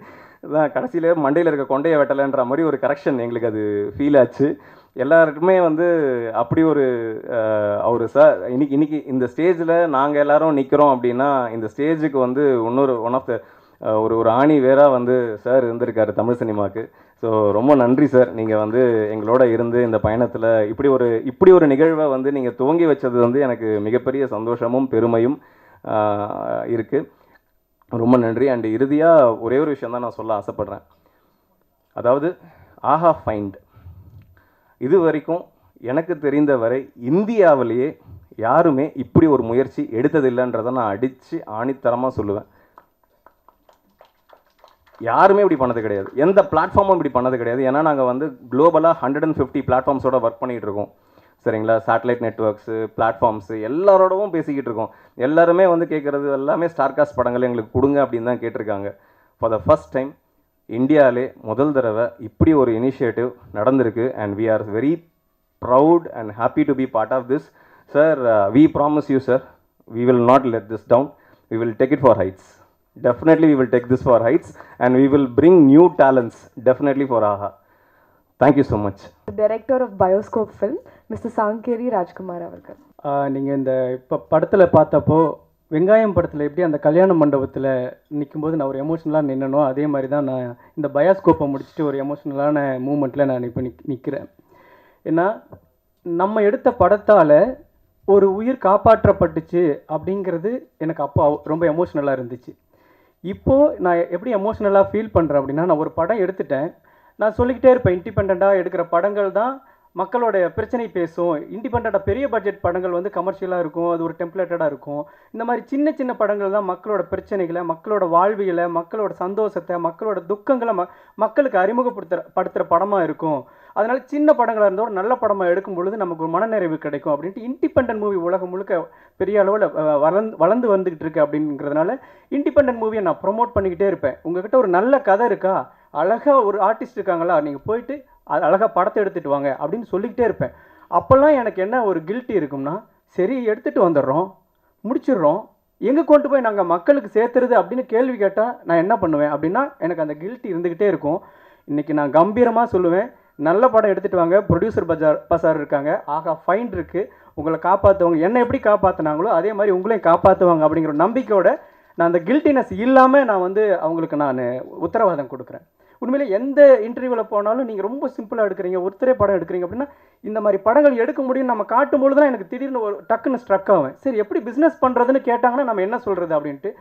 தான் கடைசியில் மண்டையில் இருக்க கொண்டையை வெட்டலைன்ற மாதிரி ஒரு கரெக்ஷன் எங்களுக்கு அது ஃபீல் ஆச்சு. எல்லாருக்குமே வந்து அப்படி ஒரு அவர் சார் இன்னைக்கு இந்த ஸ்டேஜில் நாங்கள் எல்லோரும் நிற்கிறோம் அப்படின்னா, இந்த ஸ்டேஜுக்கு வந்து ஒன் ஆஃப் த ஒரு ஆணி வேறாக வந்து சார் இருந்திருக்காரு தமிழ் சினிமாவுக்கு. ஸோ ரொம்ப நன்றி சார், நீங்கள் வந்து எங்களோட இருந்து இந்த பயணத்தில் இப்படி ஒரு நிகழ்வை வந்து நீங்கள் துவங்கி வச்சது வந்து எனக்கு மிகப்பெரிய சந்தோஷமும் பெருமையும் இருக்குது. ரொம்ப நன்றி. அண்டு இறுதியாக ஒரே ஒரு விஷயம் தான் நான் சொல்ல ஆசைப்பட்றேன். அதாவது ஆஹா ஃபைண்ட் இது வரைக்கும் எனக்கு தெரிந்த வரை இந்தியாவிலேயே யாருமே இப்படி ஒரு முயற்சி எடுத்ததில்லைன்றதை நான் அடித்து ஆணித்தரமாக சொல்லுவேன். யாருமே இப்படி பண்ணது கிடையாது, எந்த பிளாட்ஃபார்மும் இப்படி பண்ணது கிடையாது. ஏன்னா நாங்கள் வந்து குளோபலாக 150 பிளாட்ஃபார்ம்ஸோட ஒர்க் பண்ணிகிட்டு இருக்கோம், சரிங்களா. சேட்டலைட் நெட்வொர்க்ஸு, பிளாட்ஃபார்ம்ஸு எல்லாரோடவும் பேசிக்கிட்டு இருக்கோம். எல்லாருமே வந்து கேட்குறது எல்லாமே ஸ்டார்காஸ்ட் படங்கள் எங்களுக்கு கொடுங்க அப்படின்னு தான் கேட்டிருக்காங்க. ஃபார் த ஃபஸ்ட் டைம் இந்தியாவிலே முதல் தடவை இப்படி ஒரு இனிஷியேட்டிவ் நடந்திருக்கு. And we are very proud and happy to be part of this. Sir, we promise you sir, we will not let this down, we will take it for heights. Definitely we will take this for heights and we will bring new talents definitely for AHA. Thank you so much. The director of Bioscope film, Mr. Sankeri Rajkumar அவர்கள். நீங்கள் இந்த இப்போ படத்தில் பார்த்தப்போ வெங்காயம் படத்தில் எப்படி அந்த கல்யாண மண்டபத்தில் நிற்கும்போது நான் ஒரு எமோஷ்னலாக நின்னனோ, அதே மாதிரி தான் நான் இந்த பயோஸ்கோப்பை முடிச்சுட்டு ஒரு எமோஷ்னலான மூமெண்ட்டில் நான் இப்போ நிற்கிறேன். ஏன்னா நம்ம எடுத்த படத்தால் ஒரு உயிர் காப்பாற்றப்பட்டுச்சு அப்படிங்கிறது எனக்கு அப்போ ரொம்ப எமோஷ்னலாக இருந்துச்சு. இப்போது நான் எப்படி எமோஷ்னலாக ஃபீல் பண்ணுறேன் அப்படின்னா, நான் ஒரு படம் எடுத்துட்டேன், நான் சொல்லிக்கிட்டே இருப்பேன், இண்டிபெண்ட்டாக எடுக்கிற படங்கள் தான் மக்களோடைய பிரச்சனை பேசும். இண்டிபெண்ட்டாக பெரிய பட்ஜெட் படங்கள் வந்து கமர்ஷியலாக இருக்கும், அது ஒரு டெம்ப்ளேட்டடாக இருக்கும். இந்த மாதிரி சின்ன சின்ன படங்கள் தான் மக்களோட பிரச்சனைகளை, மக்களோட வாழ்வியலை, மக்களோட சந்தோஷத்தை, மக்களோட துக்கங்களை மக்களுக்கு அறிமுகப்படுத்துகிற படமாக இருக்கும். அதனால் சின்ன படங்களாக இருந்தால் ஒரு நல்ல படமாக எடுக்கும் பொழுது நமக்கு ஒரு மனநிறைவு கிடைக்கும் அப்படின்ட்டு இண்டிபெண்டன்ட் மூவி உலகம் முழுக்க பெரிய அளவில் வளர்ந்து வந்துக்கிட்டு இருக்கு. அப்படிங்கிறதுனால இண்டிபெண்டன்ட் மூவியை நான் ப்ரொமோட் பண்ணிக்கிட்டே இருப்பேன். உங்கள்கிட்ட ஒரு நல்ல கதை இருக்கா, அழகாக ஒரு ஆர்டிஸ்ட் இருக்காங்களா, நீங்கள் போயிட்டு அது அழகாக படத்தை எடுத்துகிட்டு வாங்க அப்படின்னு சொல்லிக்கிட்டே இருப்பேன். அப்போல்லாம் எனக்கு என்ன ஒரு கில்ட்டி இருக்கும்னா, சரி எடுத்துகிட்டு வந்துடுறோம், முடிச்சிடுறோம், எங்கே கொண்டு போய் நாங்கள் மக்களுக்கு சேர்த்துறது அப்படின்னு கேள்வி கேட்டால் நான் என்ன பண்ணுவேன் அப்படின்னா எனக்கு அந்த கில்ட்டி இருந்துக்கிட்டே இருக்கும். இன்றைக்கி நான் கம்பீரமாக சொல்லுவேன், நல்ல படம் எடுத்துகிட்டு வாங்க, ப்ரொடியூசர் பசார் இருக்காங்க, ஆகா ஃபைன் இருக்குது, உங்களை காப்பாற்றுவாங்க, என்னை எப்படி காப்பாற்றினாங்களோ அதே மாதிரி உங்களையும் காப்பாற்றுவாங்க அப்படிங்கிற நம்பிக்கையோட நான் அந்த கில்ட்டினஸ் இல்லாமல் நான் வந்து அவங்களுக்கு நான் உத்தரவாதம் கொடுக்குறேன். உண்மையிலே எந்த இன்டர்வியூவில் போனாலும் நீங்கள் ரொம்ப சிம்பிளாக எடுக்கிறீங்க, ஒருத்தரே படம் எடுக்கிறீங்க அப்படின்னா இந்த மாதிரி படங்கள் எடுக்க முடியும் நம்ம காட்டும்பொழுது தான் எனக்கு திடீர்னு ஒரு டக்குன்னு ஸ்ட்ரக் ஆகும். சரி எப்படி பிஸ்னஸ் பண்ணுறதுன்னு கேட்டாங்கன்னா நம்ம என்ன சொல்கிறது அப்படின்ட்டு.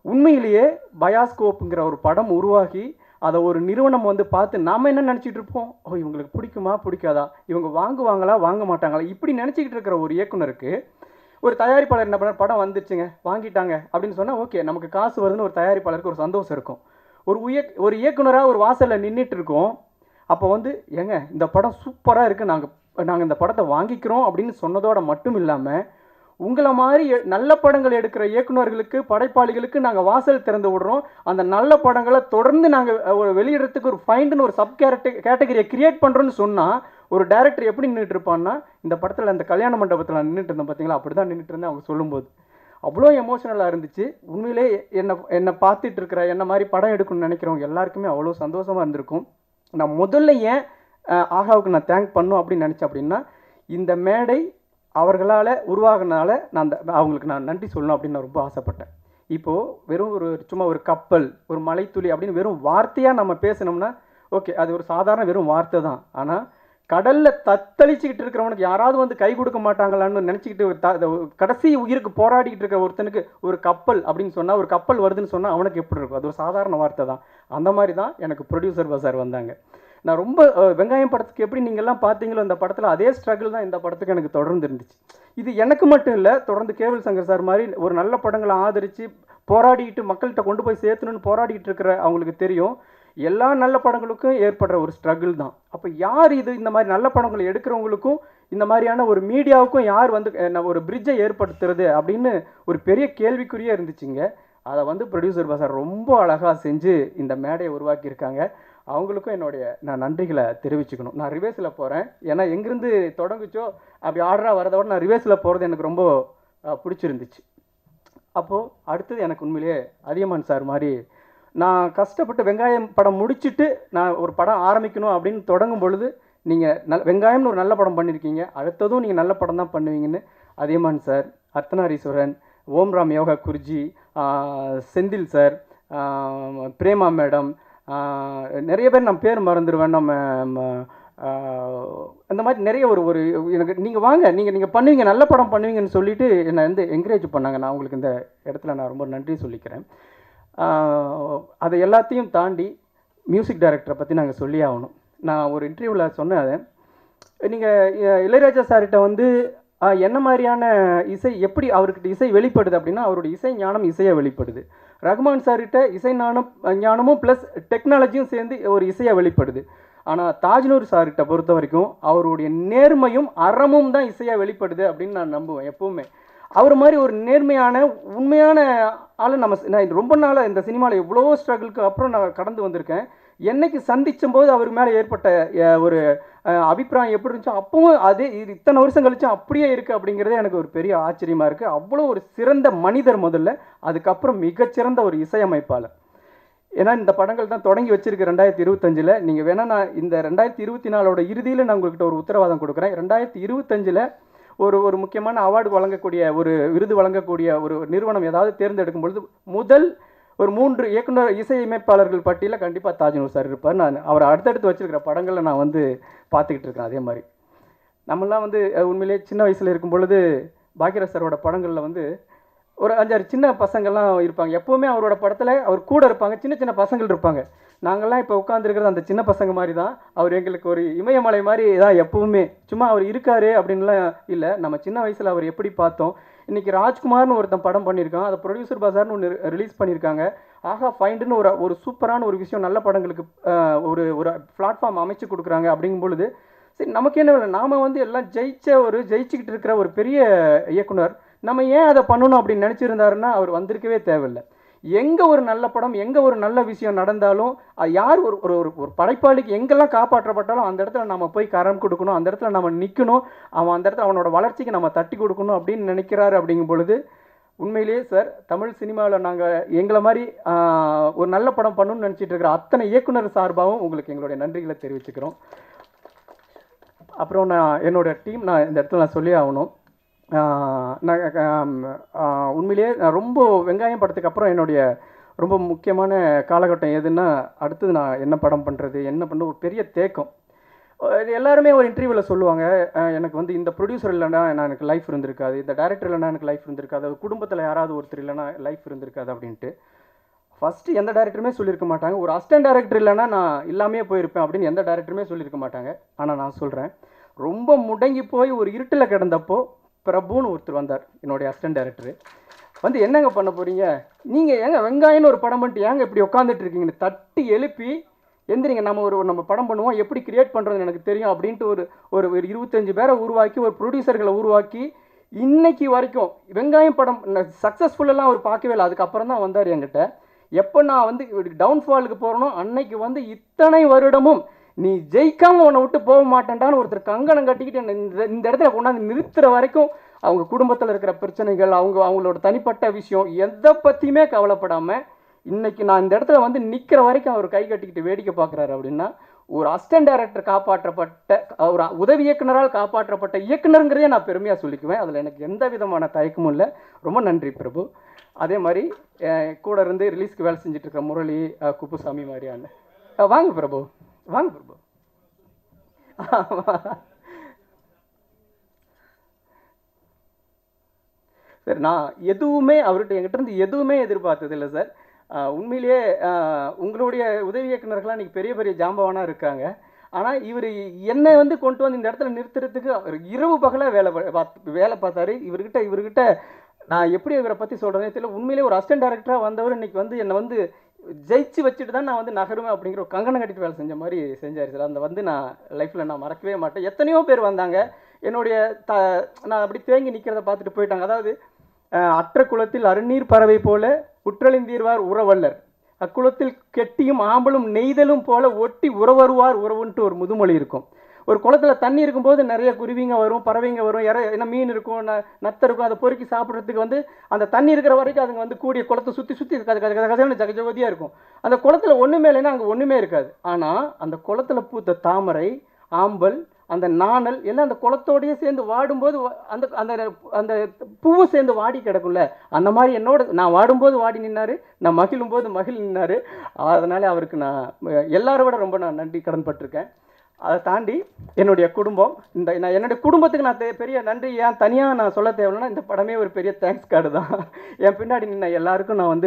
உண்மையிலேயே பயாஸ்கோப்புங்கிற ஒரு படம் உருவாகி அதை ஒரு நிறுவனம் வந்து பார்த்து நாம் என்ன நினச்சிட்டு இருப்போம், ஓ இவங்களுக்கு பிடிக்குமா பிடிக்காதா, இவங்க வாங்குவாங்களா வாங்க மாட்டாங்களா, இப்படி நினச்சிக்கிட்டு இருக்கிற ஒரு இயக்குனருக்கு ஒரு தயாரிப்பாளர் என்ன பண்ண, படம் வந்துச்சுங்க வாங்கிட்டாங்க அப்படின்னு சொன்னால் ஓகே நமக்கு காசு வருதுன்னு ஒரு தயாரிப்பாளருக்கு ஒரு சந்தோஷம் இருக்கும். ஒரு இயக்குனராக ஒரு வாசலில் நின்றுட்டு இருக்கோம், அப்போ வந்து ஏங்க இந்த படம் சூப்பராக இருக்குது, நாங்கள் இந்த படத்தை வாங்கிக்கிறோம் அப்படின்னு சொன்னதோட மட்டும் இல்லாமல் உங்களை மாதிரி நல்ல படங்கள் எடுக்கிற இயக்குனர்களுக்கு படைப்பாளிகளுக்கு நாங்கள் வாசல் திறந்து விடுறோம், அந்த நல்ல படங்களை தொடர்ந்து நாங்கள் ஒரு வெளியிடறதுக்கு ஒரு ஃபைண்டுன்னு ஒரு சப் கேட்டகரியை கிரியேட் பண்ணுறோன்னு சொன்னால் ஒரு டைரக்டர் எப்படி நின்றுட்டு இருப்பான்னா, இந்த படத்தில் அந்த கல்யாண மண்டபத்தில் நான் நின்றுட்டு இருந்தேன் பார்த்தீங்களா, அப்படி தான் நின்றுட்டு இருந்தேன் அவங்க சொல்லும்போது. அவ்வளோ எமோஷனலாக இருந்துச்சு. உண்மையிலே என்னை பார்த்துட்டு இருக்கிற என்ன மாதிரி படம் எடுக்கணும்னு நினைக்கிறவங்க எல்லாருக்குமே அவ்வளோ சந்தோஷமாக இருந்திருக்கும். நான் முதல்ல ஏன் ஆகாவுக்கு நான் தேங்க் பண்ணும் அப்படின்னு நினச்சேன் அப்படின்னா, இந்த மேடை அவர்களால் உருவாகினால அவங்களுக்கு நான் நன்றி சொல்லணும் அப்படின்னு நான் ரொம்ப ஆசைப்பட்டேன். இப்போது வெறும் சும்மா ஒரு கப்பல், ஒரு மலைத்துளி அப்படின்னு வெறும் வார்த்தையாக நம்ம பேசினோம்னா ஓகே, அது ஒரு சாதாரண வெறும் வார்த்தை தான். ஆனால் கடலில் தத்தளிச்சுக்கிட்டு இருக்கிறவனுக்கு யாராவது வந்து கை கொடுக்க மாட்டாங்களான்னு நினச்சிக்கிட்டு கடைசி உயிருக்கு போராடிக்கிட்டு இருக்கிற ஒருத்தனுக்கு ஒரு கப்பல் அப்படின்னு சொன்னால், ஒரு கப்பல் வருதுன்னு சொன்னால் அவனுக்கு எப்படி இருக்கும், அது ஒரு சாதாரண வார்த்தை தான். அந்த மாதிரி தான் எனக்கு ப்ரொடியூசர் பசார் வந்தாங்க. நான் ரொம்ப வெங்காயம் படத்துக்கு எப்படி நீங்கள்லாம் பார்த்தீங்களோ அந்த படத்தில் அதே ஸ்ட்ரகிள் தான் இந்த படத்துக்கு எனக்கு தொடர்ந்து இருந்துச்சு. இது எனக்கு மட்டும் இல்லை, தொடர்ந்து கேபிள் சங்கர் சார் மாதிரி ஒரு நல்ல படங்களை ஆதரித்து போராடிட்டு மக்கள்கிட்ட கொண்டு போய் சேர்த்தணுன்னு போராடிட்டு இருக்கிற அவங்களுக்கு தெரியும், எல்லா நல்ல படங்களுக்கும் ஏற்படுற ஒரு ஸ்ட்ரகிள் தான். அப்போ யார் இது இந்த மாதிரி நல்ல படங்களை எடுக்கிறவங்களுக்கும் இந்த மாதிரியான ஒரு மீடியாவுக்கும் யார் வந்து ஒரு பிரிட்ஜை ஏற்படுத்துறது அப்படின்னு ஒரு பெரிய கேள்விக்குறியே இருந்துச்சுங்க. அதை வந்து ப்ரொடியூசர் பசார் ரொம்ப அழகாக செஞ்சு இந்த மேடையை உருவாக்கியிருக்காங்க. அவங்களுக்கும் நான் நன்றிகளை தெரிவிச்சுக்கணும். நான் ரிவேஸில் போகிறேன், ஏன்னா எங்கேருந்து தொடங்குச்சோ அப்படி ஆர்டராக வரதோட நான் ரிவேஸில் போகிறது எனக்கு ரொம்ப பிடிச்சிருந்துச்சு. அப்போது அடுத்தது எனக்கு உண்மையிலேயே அதியமான் சார் மாதிரி நான் கஷ்டப்பட்டு வெங்காயம் படம் முடிச்சுட்டு நான் ஒரு படம் ஆரம்பிக்கணும் அப்படின்னு தொடங்கும் பொழுது நீங்கள் வெங்காயம்னு ஒரு நல்ல படம் பண்ணியிருக்கீங்க, அடுத்ததும் நீங்கள் நல்ல படம் தான் பண்ணுவீங்கன்னு Athiyaman sir, Ardhanareeswaran, Omram yoga Guruji, Senthil sir, Prema madam, நிறைய பேர் நான் பேர் மறந்துடுவேன், அந்த மாதிரி நிறைய ஒரு எனக்கு நீங்கள் வாங்க நீங்கள் பண்ணுவீங்க, நல்ல படம் பண்ணுவீங்கன்னு சொல்லிவிட்டு என்னை வந்து என்கரேஜ் பண்ணாங்க. நான் உங்களுக்கு இந்த இடத்துல நான் ரொம்ப நன்றி சொல்லிக்கிறேன். அதை எல்லாத்தையும் தாண்டி மியூசிக் டைரக்டரை பற்றி நாங்கள் சொல்லி ஆகணும். நான் ஒரு இன்டர்வியூவில் சொன்னேன், நீங்கள் இளையராஜா சார்கிட்ட வந்து என்ன மாதிரியான இசை எப்படி அவர்கிட்ட இசை வெளிப்படுது அப்படின்னா அவருடைய இசை ஞானம் இசையாக வெளிப்படுது. ரகுமான் சார்கிட்ட இசை ஞானமும் ப்ளஸ் டெக்னாலஜியும் சேர்ந்து ஒரு இசையாக வெளிப்படுது. ஆனால் தாஜ்னூர் சார்கிட்ட பொறுத்த வரைக்கும் அவருடைய நேர்மையும் அறமும் தான் இசையாக வெளிப்படுது அப்படின்னு நான் நம்புவேன் எப்போவுமே. அவர் மாதிரி ஒரு நேர்மையான உண்மையான ஆள் நான் ரொம்ப நாளாக இந்த சினிமாவில் எவ்வளோ ஸ்ட்ரகிளுக்கு அப்புறம் நான் கடந்து வந்திருக்கேன். என்னைக்கு சந்திச்சும் போது அவர் மேலே ஏற்பட்ட ஒரு அபிப்பிராயம் எப்படி இருந்துச்சோ அப்பவும் அதே இத்தனை வருஷம் கழிச்சும் அப்படியே இருக்குது அப்படிங்கிறதே எனக்கு ஒரு பெரிய ஆச்சரியமாக இருக்குது. அவ்வளோ ஒரு சிறந்த மனிதர் முதல்ல, அதுக்கப்புறம் மிகச்சிறந்த ஒரு இசையமைப்பாளர். ஏன்னா இந்த படங்கள் தான் தொடங்கி வச்சிருக்கு 2025. நீங்கள் வேணால் நான் இந்த 2024 இறுதியில் நான் உங்கள்கிட்ட ஒரு உத்தரவாதம் கொடுக்குறேன். 2025 ஒரு முக்கியமான அவார்டு வழங்கக்கூடிய ஒரு விருது வழங்கக்கூடிய ஒரு நிறுவனம் ஏதாவது தேர்ந்தெடுக்கும் பொழுது முதல் ஒரு 3 இயக்குனர் இசையமைப்பாளர்கள் பட்டியலில் கண்டிப்பாக தாஜ்னூர் சார் இருப்பார். நான் அவரை அடுத்தடுத்து வச்சுருக்கிற படங்களில் நான் வந்து பார்த்துக்கிட்டு இருக்கேன். அதே மாதிரி நம்மளாம் வந்து உண்மையிலே சின்ன வயசில் இருக்கும் பொழுது பாக்யராஜ் சாரோட படங்களில் வந்து ஒரு 5-6 சின்ன பசங்கள்லாம் இருப்பாங்க. எப்போவுமே அவரோட படத்தில் அவர் கூட இருப்பாங்க, சின்ன சின்ன பசங்கள் இருப்பாங்க. நாங்கள்லாம் இப்போ உட்காந்துருக்கிறது அந்த சின்ன பசங்க மாதிரி தான். அவர் எங்களுக்கு ஒரு இமயமலை மாதிரி தான் எப்போவுமே. சும்மா அவர் இருக்காரு அப்படின்லாம் இல்லை, நம்ம சின்ன வயசில் அவர் எப்படி பார்த்தோம். இன்றைக்கி ராஜ்குமார்னு ஒருத்தன் படம் பண்ணியிருக்கான், அதை ப்ரொடியூசர் பசார்னு ஒன்று ரிலீஸ் பண்ணியிருக்காங்க. ஆகா ஃபைண்டுன்னு ஒரு சூப்பரான ஒரு விஷயம், நல்ல படங்களுக்கு ஒரு பிளாட்ஃபார்ம் அமைச்சு கொடுக்குறாங்க. அப்படிங்கும் பொழுது சரி நமக்கு என்ன இல்லை, நாம் வந்து எல்லாம் ஜெயிச்சுக்கிட்டு இருக்கிற ஒரு பெரிய இயக்குனர், நம்ம ஏன் அதை பண்ணணும் அப்படின்னு நினச்சிருந்தாருன்னா அவர் வந்திருக்கவே தேவையில்லை. எங்கே ஒரு நல்ல படம், எங்கே ஒரு நல்ல விஷயம் நடந்தாலும் யார் ஒரு படைப்பாளிக்கு எங்கெல்லாம் காப்பாற்றப்பட்டாலும் அந்த இடத்துல நம்ம போய் கரம் கொடுக்கணும், அந்த இடத்துல நம்ம நிற்கணும், அவன் அந்த இடத்துல அவனோட வளர்ச்சிக்கு நம்ம தட்டி கொடுக்கணும் அப்படின்னு நினைக்கிறாரு. அப்படிங்கும் பொழுது உண்மையிலேயே சார் தமிழ் சினிமாவில் நாங்கள் எங்களை மாதிரி ஒரு நல்ல படம் பண்ணணும்னு நினச்சிட்டு இருக்கிற அத்தனை இயக்குனர் சார்பாகவும் உங்களுக்கு எங்களுடைய நன்றிகளை தெரிவிச்சுக்கிறோம். அப்புறம் என்னோடய டீம் இந்த இடத்துல சொல்லி ஆகணும். உண்மையிலேயே நான் ரொம்ப வெங்காயம் படத்துக்கு அப்புறம் என்னுடைய ரொம்ப முக்கியமான காலகட்டம் எதுன்னா, அடுத்தது நான் என்ன படம் பண்ணுறது என்ன பண்ண ஒரு பெரிய தேக்கம். எல்லாருமே ஒரு இன்டர்வியூவில் சொல்லுவாங்க, எனக்கு இந்த ப்ரொடியூசர் இல்லைன்னா எனக்கு லைஃப் இருந்திருக்காது, இந்த டைரக்டர் இல்லைன்னா எனக்கு லைஃப் இருந்திருக்காது, குடும்பத்தில் யாராவது ஒருத்தர் இல்லைன்னா லைஃப் இருந்திருக்காது அப்படின்ட்டு. ஃபஸ்ட்டு எந்த டேரக்டருமே சொல்லியிருக்க மாட்டாங்க, ஒரு அசிஸ்டன்ட் டேரக்டர் இல்லைன்னா நான் இல்லாமே போயிருப்பேன் அப்படின்னு எந்த டேரக்டருமே சொல்லியிருக்க மாட்டாங்க. ஆனால் நான் சொல்கிறேன், ரொம்ப முடங்கி போய் ஒரு இருட்டில் கிடந்தப்போ பிரபுன்னு ஒருத்தர் வந்தார், என்னுடைய அசிஸ்டன்ட் டேரக்டரு. என்னங்க பண்ண போகிறீங்க நீங்கள், ஏங்க வெங்காயம்னு ஒரு படம் பண்ணிட்டு ஏங்க இப்படி உட்காந்துட்டு இருக்கீங்கன்னு தட்டி எழுப்பி, எந்திரிங்க நம்ம படம் பண்ணுவோம், எப்படி கிரியேட் பண்ணுறதுன்னு எனக்கு தெரியும் அப்படின்ட்டு ஒரு 25 பேரை உருவாக்கி, ஒரு ப்ரொடியூசர்களை உருவாக்கி, இன்னைக்கு வரைக்கும் வெங்காயம் படம் சக்ஸஸ்ஃபுல்லெல்லாம் அவர் பார்க்கவே இல்லை. அதுக்கப்புறம் தான் வந்தார் என்கிட்ட. எப்போ நான் டவுன்ஃபாலுக்கு போகிறனோ அன்னைக்கு இத்தனை வருடமும் நீ ஜெயிக்காமல் உன்னை விட்டு போக மாட்டேன்டான்னு ஒருத்தர் கங்கணம் கட்டிக்கிட்டு இந்த இடத்துல கொண்டாந்து நிறுத்துகிற வரைக்கும் அவங்க குடும்பத்தில் இருக்கிற பிரச்சனைகள், அவங்களோட தனிப்பட்ட விஷயம் எதை பற்றியுமே கவலைப்படாமல் இன்றைக்கி நான் இந்த இடத்துல நிற்கிற வரைக்கும் அவர் கை கட்டிக்கிட்டு வேடிக்கை பார்க்குறாரு. அப்படின்னா ஒரு அசிஸ்டன்ட் டைரக்டர் காப்பாற்றப்பட்ட, ஒரு உதவி இயக்குனரால் காப்பாற்றப்பட்ட இயக்குனருங்கிறதே நான் பெருமையாக சொல்லிக்குவேன். அதில் எனக்கு எந்த விதமான தயக்கமும் இல்லை. ரொம்ப நன்றி பிரபு. அதே மாதிரி கூட இருந்து ரிலீஸ்க்கு வேலை செஞ்சுட்டு இருக்கிற முரளி, குப்புசாமி மாதிரியான வாங்க பிரபு, வாங்க பிரபு. சார் நான் எதுவுமே அவர்கிட்ட என்கிட்ட இருந்து எதுவுமே எதிர்பார்த்தது இல்லை சார். உண்மையிலேயே உங்களுடைய உதவி இயக்குனர்களாக இன்றைக்கி பெரிய பெரிய ஜாம்பவானாக இருக்காங்க. ஆனால் இவர் என்னை கொண்டு இந்த இடத்துல நிறுத்துறதுக்கு அவர் இரவு பகலாக வேலை பார்த்தாரு. இவர்கிட்ட நான் எப்படி இவரை பற்றி சொல்கிறேனே தெரியல. உண்மையிலே ஒரு அசிஸ்டன்ட் டைரக்டராக வந்தவர் இன்றைக்கி என்னை ஜெயிச்சு வச்சுட்டு தான் நான் நகருவேன் அப்படிங்கிற ஒரு கங்கணம் கட்டிட்டு வேலை செஞ்ச மாதிரி செஞ்சார் சார். அந்த நான் லைஃப்பில் நான் மறக்கவே மாட்டேன். எத்தனையோ பேர் வந்தாங்க என்னுடைய நான் அப்படி தேங்கி நிற்கிறத பார்த்துட்டு போயிட்டாங்க. அதாவது அற்ற குளத்தில் அருநீர் பறவை போல உற்றழிந்தீர்வார் உறவல்லர், அக்குளத்தில் கெட்டியும் ஆம்பலும் நெய்தலும் போல ஒட்டி உறவருவார் உறவுன்ட்டு ஒரு முதுமொழி இருக்கும். ஒரு குளத்தில் தண்ணி இருக்கும்போது நிறைய குருவிங்க வரும், பறவைங்க வரும், என்ன மீன் இருக்கும், நத்தை இருக்கும். அதை பொறுக்கி சாப்பிட்றதுக்கு அந்த தண்ணி இருக்கிற வரைக்கும் அதுங்க கூடிய குளத்தை சுற்றி சுற்றி கதையான ஜகஜோதியாக இருக்கும். அந்த குளத்தில் ஒன்றுமே இல்லைன்னா அங்கே ஒன்றுமே இருக்காது. ஆனால் அந்த குளத்தில் பூத்த தாமரை, ஆம்பல், அந்த நாணல் எல்லாம் அந்த குளத்தோடையே சேர்ந்து வாடும்போது அந்த அந்த அந்த பூவும் சேர்ந்து வாடி கிடக்கும்ல, அந்த மாதிரி நான் வாடும்போது வாடி நின்னார், நான் மகிழும்போது மகிழ் நின்னார். அதனால் அவருக்கு நான் எல்லாரை விட ரொம்ப நான் நன்றி கடன் பட்டிருக்கேன். அதை தாண்டி என்னுடைய குடும்பம், நான் என்னுடைய குடும்பத்துக்கு நான் பெரிய நன்றி ஏன் தனியாக நான் சொல்ல தேவைன்னா, இந்த படமே ஒரு பெரிய தேங்க்ஸ் கார்டு தான். என் பின்னாடி நின்ன எல்லாருக்கும் நான்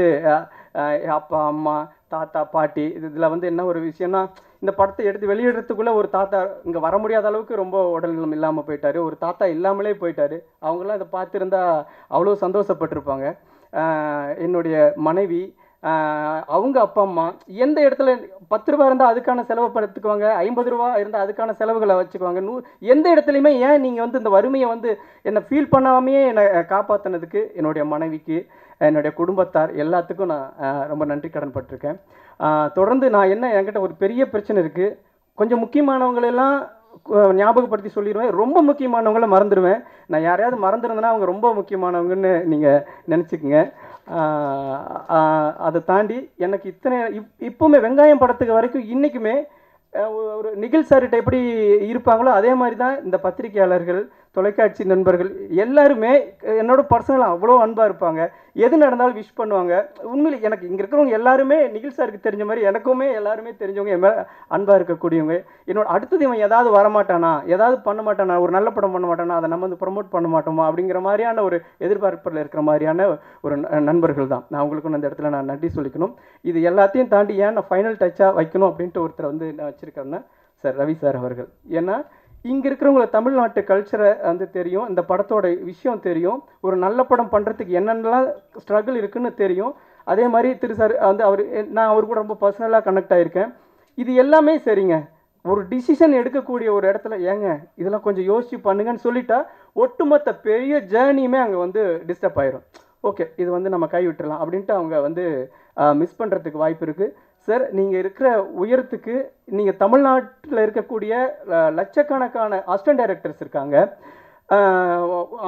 அப்பா, அம்மா, தாத்தா, பாட்டி, இதில் என்ன ஒரு விஷயம்னா, இந்த படத்தை எடுத்து வெளியிடுறதுக்குள்ளே ஒரு தாத்தா இங்கே வர முடியாத அளவுக்கு ரொம்ப உடல்நலம் இல்லாமல் போயிட்டார். ஒரு தாத்தா இல்லாமலே போயிட்டார். அவங்களாம் இதை பார்த்துருந்தா அவ்வளோ சந்தோஷப்பட்டிருப்பாங்க. என்னுடைய மனைவி, அவங்க அப்பா அம்மா எந்த இடத்துல 10 ரூபா இருந்தால் அதுக்கான செலவு படுத்துக்குவாங்க, 50 ரூபா இருந்தால் அதுக்கான செலவுகளை வச்சுக்குவாங்க. எந்த இடத்துலையுமே ஏன் நீங்கள் இந்த வறுமையை என்னை ஃபீல் பண்ணாமையே என்னை காப்பாற்றினதுக்கு என்னுடைய மனைவிக்கு, என்னுடைய குடும்பத்தார் எல்லாத்துக்கும் நான் ரொம்ப நன்றி கடன் பட்டிருக்கேன். தொடர்ந்து நான் என்கிட்ட ஒரு பெரிய பிரச்சனை இருக்குது. கொஞ்சம் முக்கியமானவங்களெல்லாம் ஞாபகப்படுத்தி சொல்லிடுவேன், ரொம்ப முக்கியமானவங்கள மறந்துடுவேன். நான் யாரையாவது மறந்துருந்தேன்னா அவங்க ரொம்ப முக்கியமானவங்கன்னு நீங்கள் நினச்சிக்கங்க. அதை தாண்டி எனக்கு இப்போவுமே வெங்காயம் படத்துக்கு வரைக்கும் இன்றைக்குமே ஒரு நிகில் சார்கிட்ட எப்படி இருப்பாங்களோ அதே மாதிரி தான் இந்த பத்திரிகையாளர்கள், தொலைக்காட்சி நண்பர்கள் எல்லாருமே என்னோட பர்சனலாக அவ்வளோ அன்பாக இருப்பாங்க. எது நடந்தாலும் விஷ் பண்ணுவாங்க. உண்மையில் எனக்கு இங்கே இருக்கிறவங்க எல்லாருமே நிகில் சாருக்கு தெரிஞ்ச மாதிரி எனக்குமே எல்லாருமே தெரிஞ்சவங்க, என் மேலே அன்பாக இருக்கக்கூடியவங்க. என்னோட அடுத்தது இவன் ஏதாவது வரமாட்டானா, ஏதாவது பண்ண மாட்டானா, ஒரு நல்ல படம் பண்ண மாட்டானா, அதை நம்ம ப்ரொமோட் பண்ண மாட்டோமா அப்படிங்கிற மாதிரியான ஒரு எதிர்பார்ப்பில் இருக்கிற மாதிரியான ஒரு நண்பர்கள் தான். நான் அவங்களுக்கும் அந்த இடத்துல நான் நன்றி சொல்லிக்கணும். இது எல்லாத்தையும் தாண்டி ஏன் நான் ஃபைனல் டச்சாக வைக்கணும் அப்படின்ட்டு ஒருத்தர் நான் வச்சுருக்கேன்னா சார் ரவி சார் அவர்கள். ஏன்னா இங்கே இருக்கிறவங்களை தமிழ்நாட்டு கல்ச்சரை தெரியும், இந்த படத்தோட விஷயம் தெரியும், ஒரு நல்ல படம் பண்ணுறதுக்கு என்னென்னலாம் ஸ்ட்ரகிள் இருக்குதுன்னு தெரியும். அதே மாதிரி திரு சார் நான் அவர் கூட ரொம்ப பர்சனலாக கனெக்ட் ஆகியிருக்கேன். இது எல்லாமே சரிங்க, ஒரு டிசிஷன் எடுக்கக்கூடிய ஒரு இடத்துல ஏங்க இதெல்லாம் கொஞ்சம் யோசிச்சு பண்ணுங்கன்னு சொல்லிட்டா ஒட்டுமொத்த பெரிய ஜேர்னியுமே அங்கே டிஸ்டர்ப் ஆயிரும். ஓகே, இது நம்ம கை விட்டுடலாம் அப்படின்ட்டு அவங்க மிஸ் பண்ணுறதுக்கு வாய்ப்பு இருக்குது. சார் நீங்கள் இருக்கிற உயரத்துக்கு நீங்கள் தமிழ்நாட்டில் இருக்கக்கூடிய லட்சக்கணக்கான அசிஸ்டன்ட் டைரக்டர்ஸ் இருக்காங்க.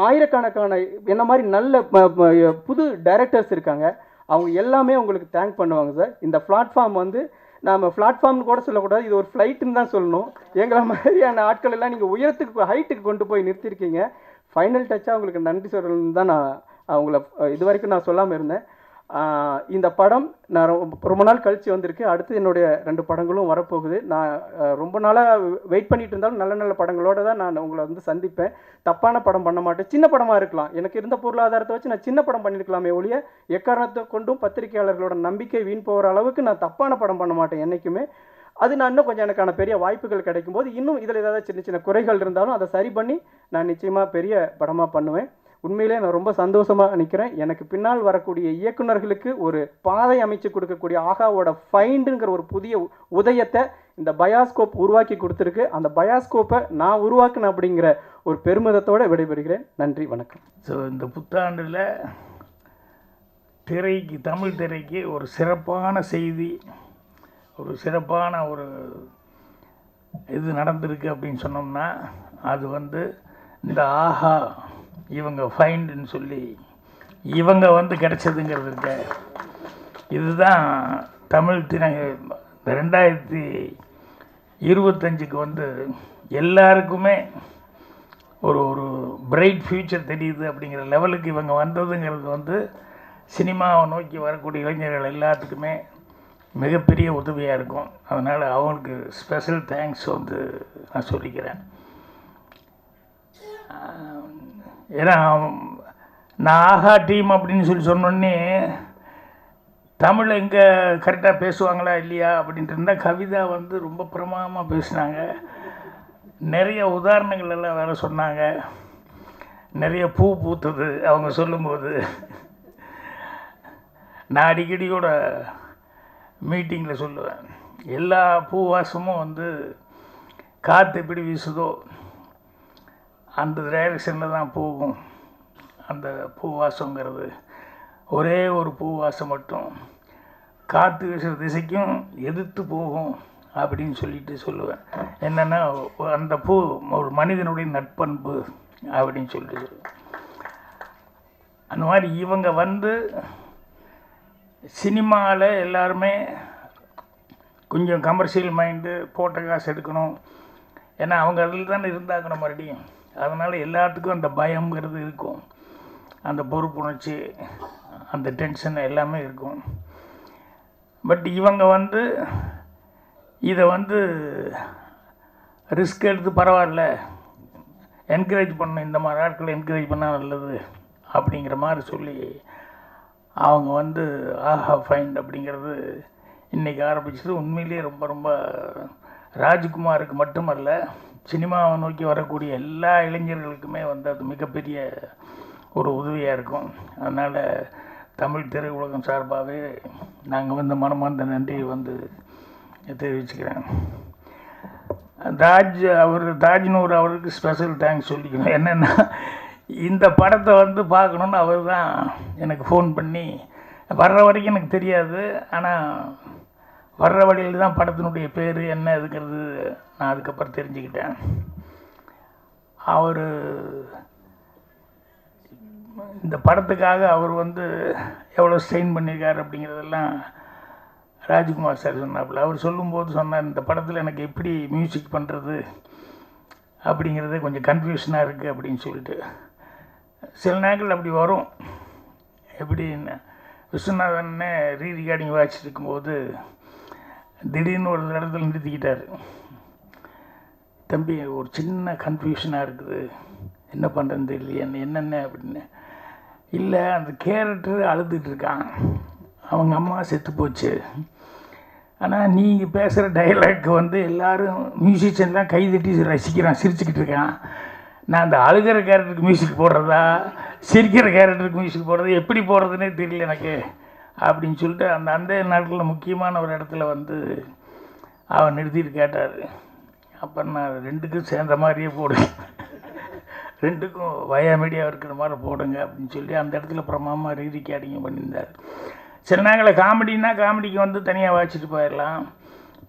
ஆயிரக்கணக்கான என்ன மாதிரி நல்ல புது டைரக்டர்ஸ் இருக்காங்க. அவங்க எல்லாமே உங்களுக்கு தேங்க் பண்ணுவாங்க சார். இந்த பிளாட்ஃபார்ம் வந்து நாம் பிளாட்ஃபார்ம்னு கூட சொல்லக்கூடாது, இது ஒரு ஃப்ளைட்டுன்னு தான் சொல்லணும். எங்களை மாதிரியான ஆட்கள் எல்லாம் நீங்கள் உயரத்துக்கு ஹைட்டுக்கு கொண்டு போய் நிறுத்தியிருக்கீங்க. ஃபைனல் டச்சாக உங்களுக்கு நன்றி சொல்லணும்னு தான் நான் அவங்கள இது வரைக்கும் நான் சொல்லாமல் இருந்தேன். இந்த படம் நான் ரொம்ப நாள் கழித்து வந்திருக்கு. அடுத்து என்னுடைய 2 படங்களும் வரப்போகுது. நான் ரொம்ப நாளாக வெயிட் பண்ணிட்டு இருந்தாலும் நல்ல நல்ல படங்களோடு தான் நான் உங்களை வந்து சந்திப்பேன். தப்பான படம் பண்ண மாட்டேன். சின்ன படமாக இருக்கலாம், எனக்கு இருந்த பொருளாதாரத்தை வச்சு நான் சின்ன படம் பண்ணியிருக்கலாமே ஒழிய எக்காரணத்தை கொண்டும் பத்திரிகையாளர்களோட நம்பிக்கை வீண் போகிற அளவுக்கு நான் தப்பான படம் பண்ண மாட்டேன் என்றைக்குமே. அது நான் இன்னும் கொஞ்சம் எனக்கான பெரிய வாய்ப்புகள் கிடைக்கும் போது இன்னும் இதில் ஏதாவது சின்ன சின்ன குறைகள் இருந்தாலும் அதை சரி பண்ணி நான் நிச்சயமாக பெரிய படமாக பண்ணுவேன். உண்மையிலே நான் ரொம்ப சந்தோஷமாக நிற்கிறேன். எனக்கு பின்னால் வரக்கூடிய இயக்குநர்களுக்கு ஒரு பாதை அமைச்சு கொடுக்கக்கூடிய ஆகாவோட ஃபைண்டுங்கிற ஒரு புதிய உதயத்தை இந்த பயாஸ்கோப் உருவாக்கி கொடுத்துருக்கு. அந்த பயாஸ்கோப்பை நான் உருவாக்கினேன் அப்படிங்கிற ஒரு பெருமிதத்தோடு விடைபெறுகிறேன். நன்றி, வணக்கம். ஸோ இந்த புத்தாண்டில் திரைக்கு, தமிழ் திரைக்கு ஒரு சிறப்பான செய்தி, ஒரு சிறப்பான ஒரு இது நடந்திருக்கு அப்படின்னு சொன்னோம்னா அது வந்து இந்த ஆஹா இவங்க ஃபைண்டுன்னு சொல்லி இவங்க வந்து கிடைச்சதுங்கிறது இருக்க. இதுதான் தமிழ் திரை 2025க்கு வந்து எல்லாருக்குமே ஒரு பிரைட் ஃப்யூச்சர் தெரியுது அப்படிங்கிற லெவலுக்கு இவங்க வந்ததுங்கிறது வந்து சினிமாவை நோக்கி வரக்கூடிய இளைஞர்கள் எல்லாத்துக்குமே மிகப்பெரிய உதவியாக இருக்கும். அதனால் அவங்களுக்கு ஸ்பெஷல் தேங்க்ஸ் வந்து நான் சொல்லிக்கிறேன். ஏன்னா நான் ஆஹா டீம் அப்படின்னு சொல்லி சொன்னோடனே தமிழ் எங்கே கரெக்டாக பேசுவாங்களா இல்லையா அப்படின்ட்டு இருந்தால் கவிதா வந்து ரொம்ப பிரமாதமாக பேசினாங்க. நிறைய உதாரணங்கள் எல்லாம் வேறு சொன்னாங்க. நிறைய பூ பூத்தது அவங்க சொல்லும்போது. நான் அடிக்கடியோட மீட்டிங்கில் சொல்லுவேன், எல்லா பூ வாசமும் வந்து காற்று எப்படி வீசுதோ அந்த டைரக்ஷனில் தான் போகும். அந்த பூவாசங்கிறது ஒரே ஒரு பூவாசம் மட்டும் காற்று வீசுகிற திசைக்கும் எதிர்த்து போகும் அப்படின்னு சொல்லிட்டு சொல்லுவேன். என்னென்னா அந்த பூ ஒரு மனிதனுடைய நட்பண்பு அப்படின்னு சொல்லிட்டு சொல்லுவேன். அந்த மாதிரி இவங்க வந்து சினிமாவில் எல்லாருமே கொஞ்சம் கமர்ஷியல் மைண்டு, போட்ட காசு எடுக்கணும், ஏன்னா அவங்க அதில் தானே இருந்தாக்கணும் மறுபடியும். அதனால் எல்லாத்துக்கும் அந்த பயங்கிறது இருக்கும், அந்த பொறுப்புணர்ச்சி, அந்த டென்ஷன் எல்லாமே இருக்கும். பட் இவங்க வந்து இதை வந்து ரிஸ்க் எடுத்து பரவாயில்ல, என்கரேஜ் பண்ணணும், இந்த மாதிரி ஆட்களை என்கரேஜ் பண்ணால் நல்லது அப்படிங்கிற மாதிரி சொல்லி அவங்க வந்து ஆஹா ஃபைண்ட் அப்படிங்கிறது இன்றைக்கி ஆரம்பிச்சது. உண்மையிலேயே ரொம்ப ரொம்ப ராஜ்குமாருக்கு மட்டுமல்ல, சினிமாவை நோக்கி வரக்கூடிய எல்லா இளைஞர்களுக்குமே வந்து அது மிகப்பெரிய ஒரு உதவியாக இருக்கும். அதனால் தமிழ் திரையுலகம் சார்பாகவே நாங்கள் வந்து மனமார்ந்த நன்றியை வந்து தெரிவிச்சுக்கிறேன். தாஜ்னூர் அவருக்கு ஸ்பெஷல் தேங்க்ஸ் சொல்லிக்கணும். என்னென்னா இந்த படத்தை வந்து பார்க்கணுன்னு அவர் தான் எனக்கு ஃபோன் பண்ணி, வர்ற வரைக்கும் எனக்கு தெரியாது, ஆனால் வர்ற வழியில் தான் படத்தினுடைய பேர் என்ன இருக்கிறது நான் அதுக்கப்புறம் தெரிஞ்சுக்கிட்டேன். அவர் இந்த படத்துக்காக அவர் வந்து எவ்வளோ ஸ்ட்ரெயின் பண்ணியிருக்கார் அப்படிங்கிறதெல்லாம் ராஜ்குமார் சார் சொன்னாப்புல. அவர் சொல்லும்போது சொன்னார், இந்த படத்தில் எனக்கு எப்படி மியூசிக் பண்ணுறது அப்படிங்கிறது கொஞ்சம் கன்ஃபியூஷனாக இருக்குது அப்படின்னு சொல்லிட்டு. சில நேரங்கள் அப்படி வரும். எப்படின்னு விஸ்வநாதன்னே ரீரிகார்டிங் வாட்சிட்டு இருக்கும்போது திடீர்னு ஒரு இடத்துல நிறுத்திக்கிட்டார். தம்பி ஒரு சின்ன கன்ஃபியூஷனாக இருக்குது, என்ன பண்ணுறதுன்னு தெரியலையே, என்னென்ன அப்படின்னு. இல்லை, அந்த கேரக்டர் அழுதுட்டு இருக்கான், அவங்க அம்மா செத்து போச்சு, ஆனால் நீங்கள் பேசுகிற டைலாக் வந்து எல்லோரும் மியூசிஷியன்லாம் கைதட்டி ரசிக்கிறான், சிரிச்சுக்கிட்டு இருக்கான். நான் அந்த அழுகிற கேரக்டருக்கு மியூசிக் போடுறதா, சிரிக்கிற கேரக்டருக்கு மியூசிக் போடுறதா, எப்படி போடுறதுனே தெரியல எனக்கு அப்படின்னு சொல்லிட்டு அந்த நாட்டில் முக்கியமான ஒரு இடத்துல வந்து அவன் நிறுத்திட்டு கேட்டார். அப்புறம் நான் ரெண்டுக்கும் சேர்ந்த மாதிரியே போடுங்க, ரெண்டுக்கும் வயா மீடியா இருக்கிற மாதிரி போடுங்க அப்படின்னு சொல்லி அந்த இடத்துல பிரமாமா ரீரிகார்டிங் பண்ணியிருந்தார். சில நேரங்களில் காமெடினா காமெடிக்கு வந்து தனியாக வாய்ச்சிட்டு போயிடலாம்,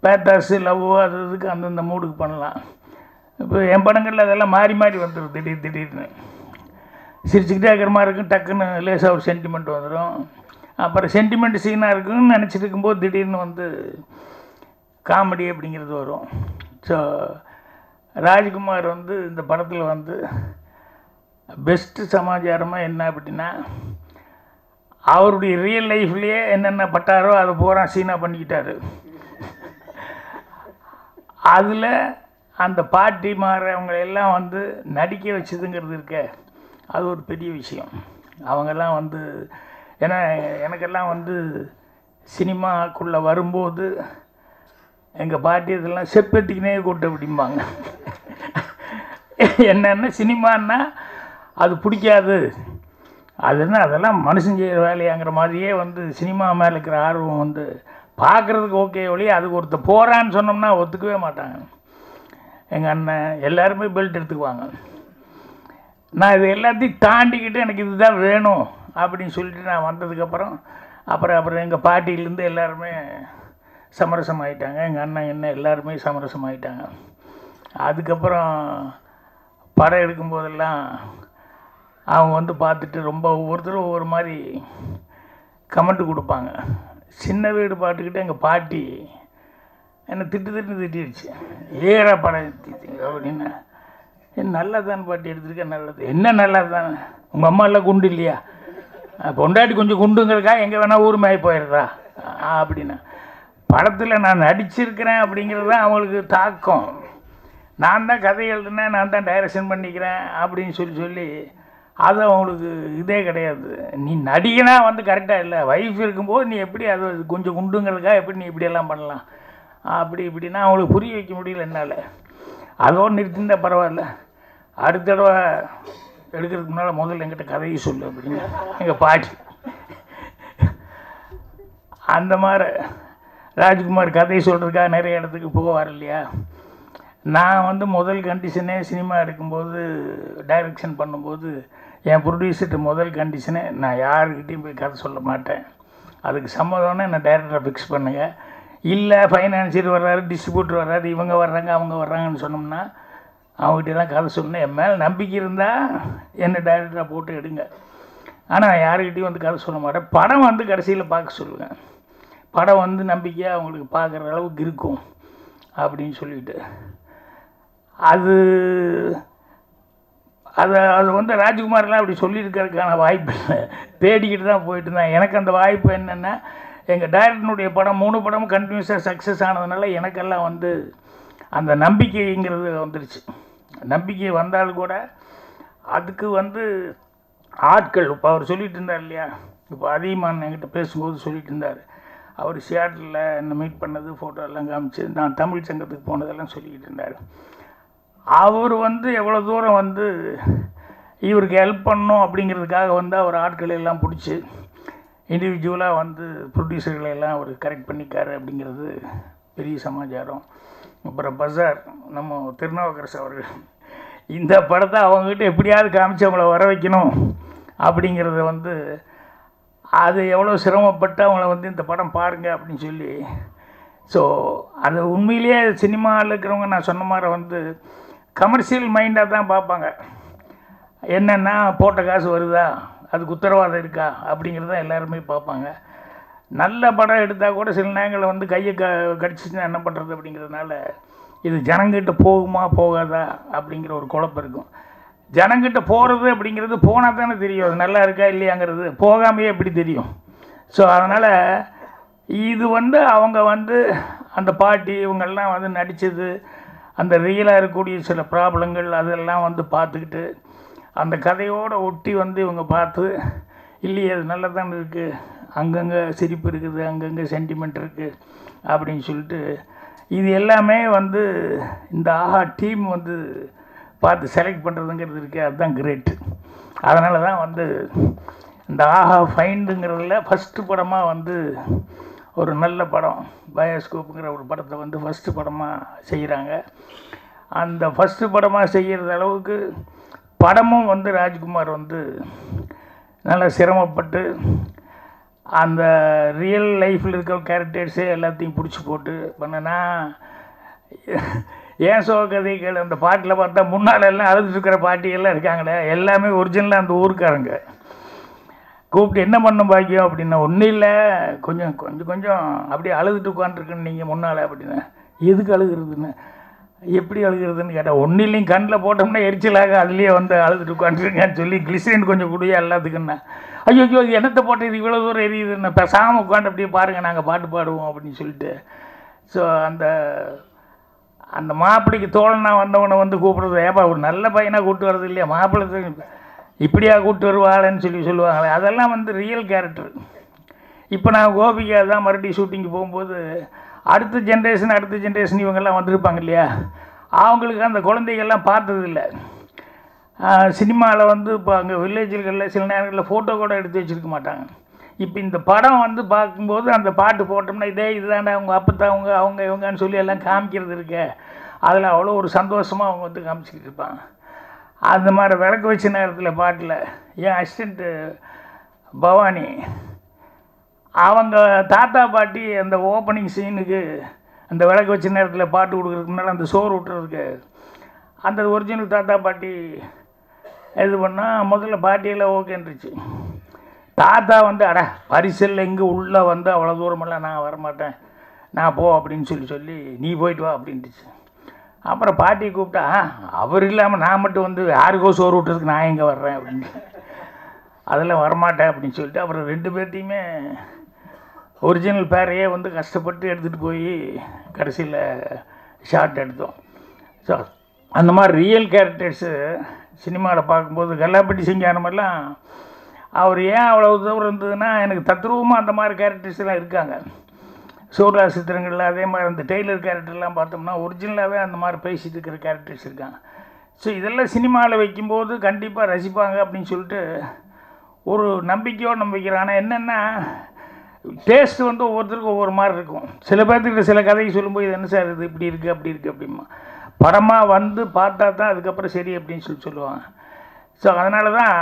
பேத்தாஸு லவ்வோ அது இதுக்கு அந்தந்த மூடுக்கு பண்ணலாம். இப்போ என் படங்களில் அதெல்லாம் மாறி மாறி வந்துடும் திடீர்னு. சிரிச்சுக்கிட்டே இருக்கிற மாதிரி இருக்கும், டக்குன்னு லேசாக ஒரு சென்டிமெண்ட் வந்துடும். அப்புறம் சென்டிமெண்ட் சீனாக இருக்குன்னு நினச்சிட்டு இருக்கும்போது திடீர்னு வந்து காமெடி அப்படிங்கிறது வரும். ஸோ ராஜ்குமார் வந்து இந்த படத்தில் வந்து பெஸ்ட்டு சமாச்சாரமாக என்ன அப்படின்னா, அவருடைய ரியல் லைஃப்லேயே என்னென்ன பட்டாரோ அதை பூரா சீனாக பண்ணிக்கிட்டாரு. அதில் அந்த பாட்டி மாறவங்க எல்லாம் வந்து நடிக்க வச்சதுங்கிறது இருக்க, அது ஒரு பெரிய விஷயம். அவங்கெல்லாம் வந்து ஏன்னா எனக்கெல்லாம் வந்து சினிமாக்குள்ளே வரும்போது எங்கள் பாட்டி இதெல்லாம் செப்பத்திக்கினே கூட்ட அப்படிம்பாங்க. என்னென்ன சினிமான்னா அது பிடிக்காது, அதுன்னா அதெல்லாம் மனுஷன் செய்கிற வேலையாங்கிற மாதிரியே வந்து சினிமா மேலே இருக்கிற ஆர்வம் வந்து பார்க்குறதுக்கு ஓகே ஒழிய அதுக்கு ஒருத்தர் போகிறான்னு சொன்னோம்னா ஒத்துக்கவே மாட்டாங்க. எங்கள் அண்ணன் எல்லாருமே பெல்ட் எடுத்துக்குவாங்க. நான் இது எல்லாத்தையும் தாண்டிக்கிட்டு எனக்கு இதுதான் வேணும் அப்படின்னு சொல்லிட்டு நான் வந்ததுக்கப்புறம் அப்புறம் எங்கள் பாட்டியிலேருந்து எல்லாருமே சமரசம் ஆகிட்டாங்க. எங்கள் அண்ணன் என்ன எல்லாருமே சமரசம் ஆகிட்டாங்க. அதுக்கப்புறம் படம் எடுக்கும்போதெல்லாம் அவங்க வந்து பார்த்துட்டு ரொம்ப ஒவ்வொருத்தரும் ஒவ்வொரு மாதிரி கமெண்ட் கொடுப்பாங்க. சின்ன வீடு பாட்டுக்கிட்டு எங்கள் பாட்டி என்னை திட்டிடுச்சு, ஏறா படம் எடுத்துக்கிட்டீங்க அப்படின்னா. நல்லா தான் பாட்டி எடுத்துருக்கேன், நல்லது என்ன நல்லது தானே, உங்கள் அம்மா எல்லாம் குண்டு இல்லையா, பொண்டாட்டி கொஞ்சம் குண்டுங்கிறக்கா எங்கே வேணால் ஊருமாயி போயிடுறா அப்படின்னா. படத்தில் நான் நடிச்சிருக்கிறேன் அப்படிங்கிறது தான் அவங்களுக்கு தாக்கம். நான் தான் கதை எழுதுனேன், நான் தான் டைரக்ஷன் பண்ணிக்கிறேன் அப்படின்னு சொல்லி அது அவங்களுக்கு இதே கிடையாது. நீ நடிகனாக வந்து கரெக்டாக இல்லை, வைஃப் இருக்கும்போது நீ எப்படி அது கொஞ்சம் குண்டுங்கிறதுக்காக எப்படி நீ இப்படியெல்லாம் பண்ணலாம் இப்படின்னா அவங்களுக்கு புரிய வைக்க முடியல என்னால். அதோடு நிறுத்திருந்தால் பரவாயில்ல, அடுத்த தடவை எடுக்கிறதுக்கு முன்னால் முதல்ல என்கிட்ட கதையை சொல்லு அப்படின்னு எங்கள் பாட்டி. அந்த மாதிரி ராஜ்குமார் கதையை சொல்கிறதுக்காக நிறைய இடத்துக்கு போவார் இல்லையா. நான் வந்து முதல் கண்டிஷனே சினிமா எடுக்கும்போது டைரக்ஷன் பண்ணும்போது என் ப்ரொடியூசர்கிட்ட முதல் கண்டிஷனே, நான் யாருக்கிட்டையும் போய் கதை சொல்ல மாட்டேன், அதுக்கு சம்மதம்னா என்னை டைரக்டரை ஃபிக்ஸ் பண்ணுங்கள், இல்லை ஃபைனான்சியர் வர்றாரு, டிஸ்ட்ரிபியூட்டர் வர்றாரு, இவங்க வர்றாங்க அவங்க வர்றாங்கன்னு சொன்னோம்னா அவங்ககிட்டலாம் கதை சொன்னேன். என் மேலே நம்பிக்கை இருந்தால் என்னை டைரக்டராக போட்டு எடுங்க, ஆனால் யாருக்கிட்டையும் வந்து கதை சொல்ல மாட்டேன். படம் வந்து கடைசியில் பார்க்க சொல்லுவேன், படம் வந்து நம்பிக்கையாக அவங்களுக்கு பார்க்குற அளவுக்கு இருக்கும் அப்படின்னு சொல்லிட்டு அது வந்து ராஜ்குமார்லாம் அப்படி சொல்லியிருக்கிறதுக்கான வாய்ப்பு இல்லை, தேடிக்கிட்டு தான் போயிட்டு இருந்தேன். எனக்கு அந்த வாய்ப்பு என்னென்னா, எங்கள் டைரக்டனுடைய படம் 3 படமும் கண்டினியூஸாக சக்ஸஸ் ஆனதுனால எனக்கெல்லாம் வந்து அந்த நம்பிக்கைங்கிறது வந்துருச்சு. நம்பிக்கை வந்தாலும் கூட அதுக்கு வந்து ஆட்கள், இப்போ அவர் சொல்லிட்டு இருந்தார் இல்லையா, இப்போ அதிகமான என்கிட்ட பேசும்போது சொல்லிட்டு இருந்தார், அவர் சியாட்டில் என்னை மீட் பண்ணது, ஃபோட்டோ எல்லாம் காமிச்சு நான் தமிழ் சங்கத்துக்கு போனதெல்லாம் சொல்லிக்கிட்டு இருந்தார். அவர் வந்து எவ்வளோ தூரம் வந்து இவருக்கு ஹெல்ப் பண்ணணும் அப்படிங்கிறதுக்காக வந்து அவர் ஆட்களை எல்லாம் பிடிச்சி இண்டிவிஜுவலாக வந்து ப்ரொடியூசர்களை எல்லாம் அவர் கரெக்ட் பண்ணிக்காரு அப்படிங்கிறது பெரிய சமாச்சாரம். அப்புறம் பஜார் நம்ம திருநாவுக்கரசு அவர்கள் இந்த படத்தை அவங்ககிட்ட எப்படியாவது காமிச்சு அவங்கள வர வைக்கணும் அப்படிங்கிறத வந்து அது எவ்வளோ சிரமப்பட்டு அவங்கள வந்து இந்த படம் பாருங்கள் அப்படின்னு சொல்லி. ஸோ அது உண்மையிலேயே சினிமாவில் இருக்கிறவங்க நான் சொன்ன மாதிரி வந்து கமர்ஷியல் மைண்டாக தான் பார்ப்பாங்க. என்னென்னா போட்ட காசு வருதா, அதுக்கு உத்தரவாதம் இருக்கா அப்படிங்கிறத எல்லாருமே பார்ப்பாங்க. நல்ல படம் எடுத்தால் கூட சில நேரங்களில் வந்து கையை கடிச்சிச்சுன்னா என்ன பண்ணுறது அப்படிங்கிறதுனால இது ஜனங்கிட்ட போகுமா போகாதா அப்படிங்கிற ஒரு குழப்பம் இருக்கும். ஜனங்கிட்ட போகிறது அப்படிங்கிறது போனால் தானே தெரியும் அது நல்லா இருக்கா இல்லையாங்கிறது, போகாமையே எப்படி தெரியும். ஸோ அதனால் இது வந்து அவங்க வந்து அந்த பாட்டி இவங்கெல்லாம் வந்து நடித்தது, அந்த ரியலாக இருக்கக்கூடிய சில ப்ராப்ளங்கள் அதெல்லாம் வந்து பார்த்துக்கிட்டு அந்த கதையோடு ஒட்டி வந்து இவங்க பார்த்து இல்லையே அது நல்லா தான் இருக்குது, அங்கங்கே சிரிப்பு இருக்குது, அங்கங்கே சென்டிமெண்ட் இருக்குது அப்படின்னு சொல்லிட்டு இது எல்லாமே வந்து இந்த ஆஹா டீம் வந்து பார்த்து செலக்ட் பண்ணுறதுங்கிறது இருக்குது, அதுதான் கிரேட்டு. அதனால தான் வந்து இந்த ஆஹா ஃபைண்டுங்கிறதுல ஃபஸ்ட்டு படமாக வந்து ஒரு நல்ல படம் பயோஸ்கோப்புங்கிற ஒரு படத்தை வந்து ஃபஸ்ட்டு படமாக செய்கிறாங்க. அந்த ஃபஸ்ட்டு படமாக செய்கிறது அளவுக்கு படமும் வந்து ராஜ்குமார் வந்து நல்லா சிரமப்பட்டு அந்த ரியல் லைஃப்பில் இருக்கிற கேரக்டர்ஸே எல்லாத்தையும் பிடிச்சி போட்டு பண்ணனா ஏன் சோகதைகள் அந்த பாட்டில் பார்த்தா முன்னால் எல்லாம் அழுதுட்டுருக்கிற பாட்டியெல்லாம் இருக்காங்களே, எல்லாமே ஒரிஜினலாக அந்த ஊருக்காரங்க. கூப்பிட்டு என்ன பண்ணும் பாக்கியம் அப்படின்னா, ஒன்றும் இல்லை, கொஞ்சம் அப்படியே அழுதுட்டு உட்காந்துருக்குன்னு நீங்கள் முன்னால் அப்படின்னா, எதுக்கு அழுகிறதுன்னு, எப்படி அழுகிறதுன்னு கேட்டால், ஒன்றும் இல்லைங்க, கண்ணில் போட்டோம்னா எரிச்சலாக அதுலேயே வந்து அழுதுட்டு உட்காந்துருக்கேன்னு சொல்லி கிளிசரின் கொஞ்சம் கொடுயா எல்லாத்துக்குன்னா, ஐயோ இது என்னத்தை போட்டு இது இவ்வளோ தூரம் எரியுதுன்னு, பேசாமல் உட்காந்து அப்படியே பாருங்கள் நாங்கள் பாட்டு பாடுவோம் அப்படின்னு சொல்லிட்டு. ஸோ அந்த மாப்பிள்ளைக்கு தோழனா வந்தவனை வந்து கூப்பிடுறது, ஏப்பா ஒரு நல்ல பையனாக கூப்பிட்டு வர்றது இல்லையா, மாப்பிள்ளை இப்படியா கூப்பிட்டு வருவாளன்னு சொல்லுவாங்களே, அதெல்லாம் வந்து ரியல் கேரக்டர். இப்போ நான் கோபிகா தான் மறுபடியும் ஷூட்டிங்கு போகும்போது அடுத்த ஜென்ரேஷன் இவங்கெல்லாம் வந்திருப்பாங்க இல்லையா, அவங்களுக்கு அந்த குழந்தைகள்லாம் பார்த்ததில்லை. சினிமாவில் வந்து இப்போ அங்கே வில்லேஜுகளில் சில நேரங்களில் ஃபோட்டோ கூட எடுத்து வச்சுருக்க மாட்டாங்க. இப்போ இந்த படம் வந்து பார்க்கும்போது அந்த பாட்டு போட்டோம்னா இதுதாண்டா அவங்க அப்பத்தான் அவங்க இவங்கன்னு சொல்லி எல்லாம் காமிக்கிறது இருக்க, அதில் அவ்வளோ ஒரு சந்தோஷமாக அவங்க வந்து காமிச்சிக்கிட்டு இருப்பாங்க. அந்த மாதிரி விளக்கு வச்ச நேரத்தில் பாட்டில் என் அசிஸ்டண்ட்டு பவானி அவங்க தாத்தா பாட்டி அந்த ஓப்பனிங் சீனுக்கு அந்த விளக்கு வச்ச நேரத்தில் பாட்டு கொடுக்குறதுக்கு முன்னால் அந்த சோறு விட்டுறதுக்கு அந்த ஒரிஜினல் தாத்தா பாட்டி இது பண்ணால் முதல்ல பாட்டியெல்லாம் ஓகேன்றுச்சு. தாத்தா வந்து அட பரிசலில் இங்கே உள்ளே வந்து அவ்வளோ தூரமெல்லாம் நான் வரமாட்டேன், நான் போ அப்படின்னு சொல்லி நீ போயிட்டு வா அப்படின்ட்டுச்சு. அப்புறம் பாட்டியை கூப்பிட்டா, அவர் இல்லாமல் நான் மட்டும் வந்து யாருக்கோ சோறு விட்டுறதுக்கு நான் எங்கே வர்றேன் அப்படின்னு, அதெல்லாம் வரமாட்டேன் அப்படின்னு சொல்லிட்டு அப்புறம் 2 பேர்த்தையுமே ஒரிஜினல் பேரையே வந்து கஷ்டப்பட்டு எடுத்துகிட்டு போய் கடைசியில் ஷார்ட் எடுத்தோம். ஸோ அந்த மாதிரி ரியல் கேரக்டர்ஸு சினிமாவில் பார்க்கும்போது கல்லாப்பட்டி சிங்காரமெல்லாம் அவர் ஏன் அவ்வளோ தூரம் இருந்ததுன்னா, எனக்கு தத்ரூபமாக அந்த மாதிரி கேரக்டர்ஸ்லாம் இருக்காங்க. சூர்யா சித்திரங்களில் அதே மாதிரி அந்த டெய்லர் கேரக்டர்லாம் பார்த்தோம்னா ஒரிஜினலாகவே அந்த மாதிரி பேசிகிட்டு இருக்கிற கேரக்டர்ஸ் இருக்காங்க. ஸோ இதெல்லாம் சினிமாவில் வைக்கும்போது கண்டிப்பாக ரசிப்பாங்க அப்படின்னு சொல்லிட்டு ஒரு நம்பிக்கையோடு நம்பிக்கிறேன். ஆனால் என்னென்னா டேஸ்ட் வந்து ஒவ்வொருத்தருக்கும் ஒவ்வொரு மாதிரி இருக்கும். சில பேர்த்துக்கிட்ட சில கதையை சொல்லும்போது இது என்ன சார் இது இப்படி இருக்குது அப்படி இருக்குது அப்படிமா, படமாக வந்து பார்த்தா தான் அதுக்கப்புறம் சரி அப்படின்னு சொல்லுவாங்க. ஸோ அதனால தான்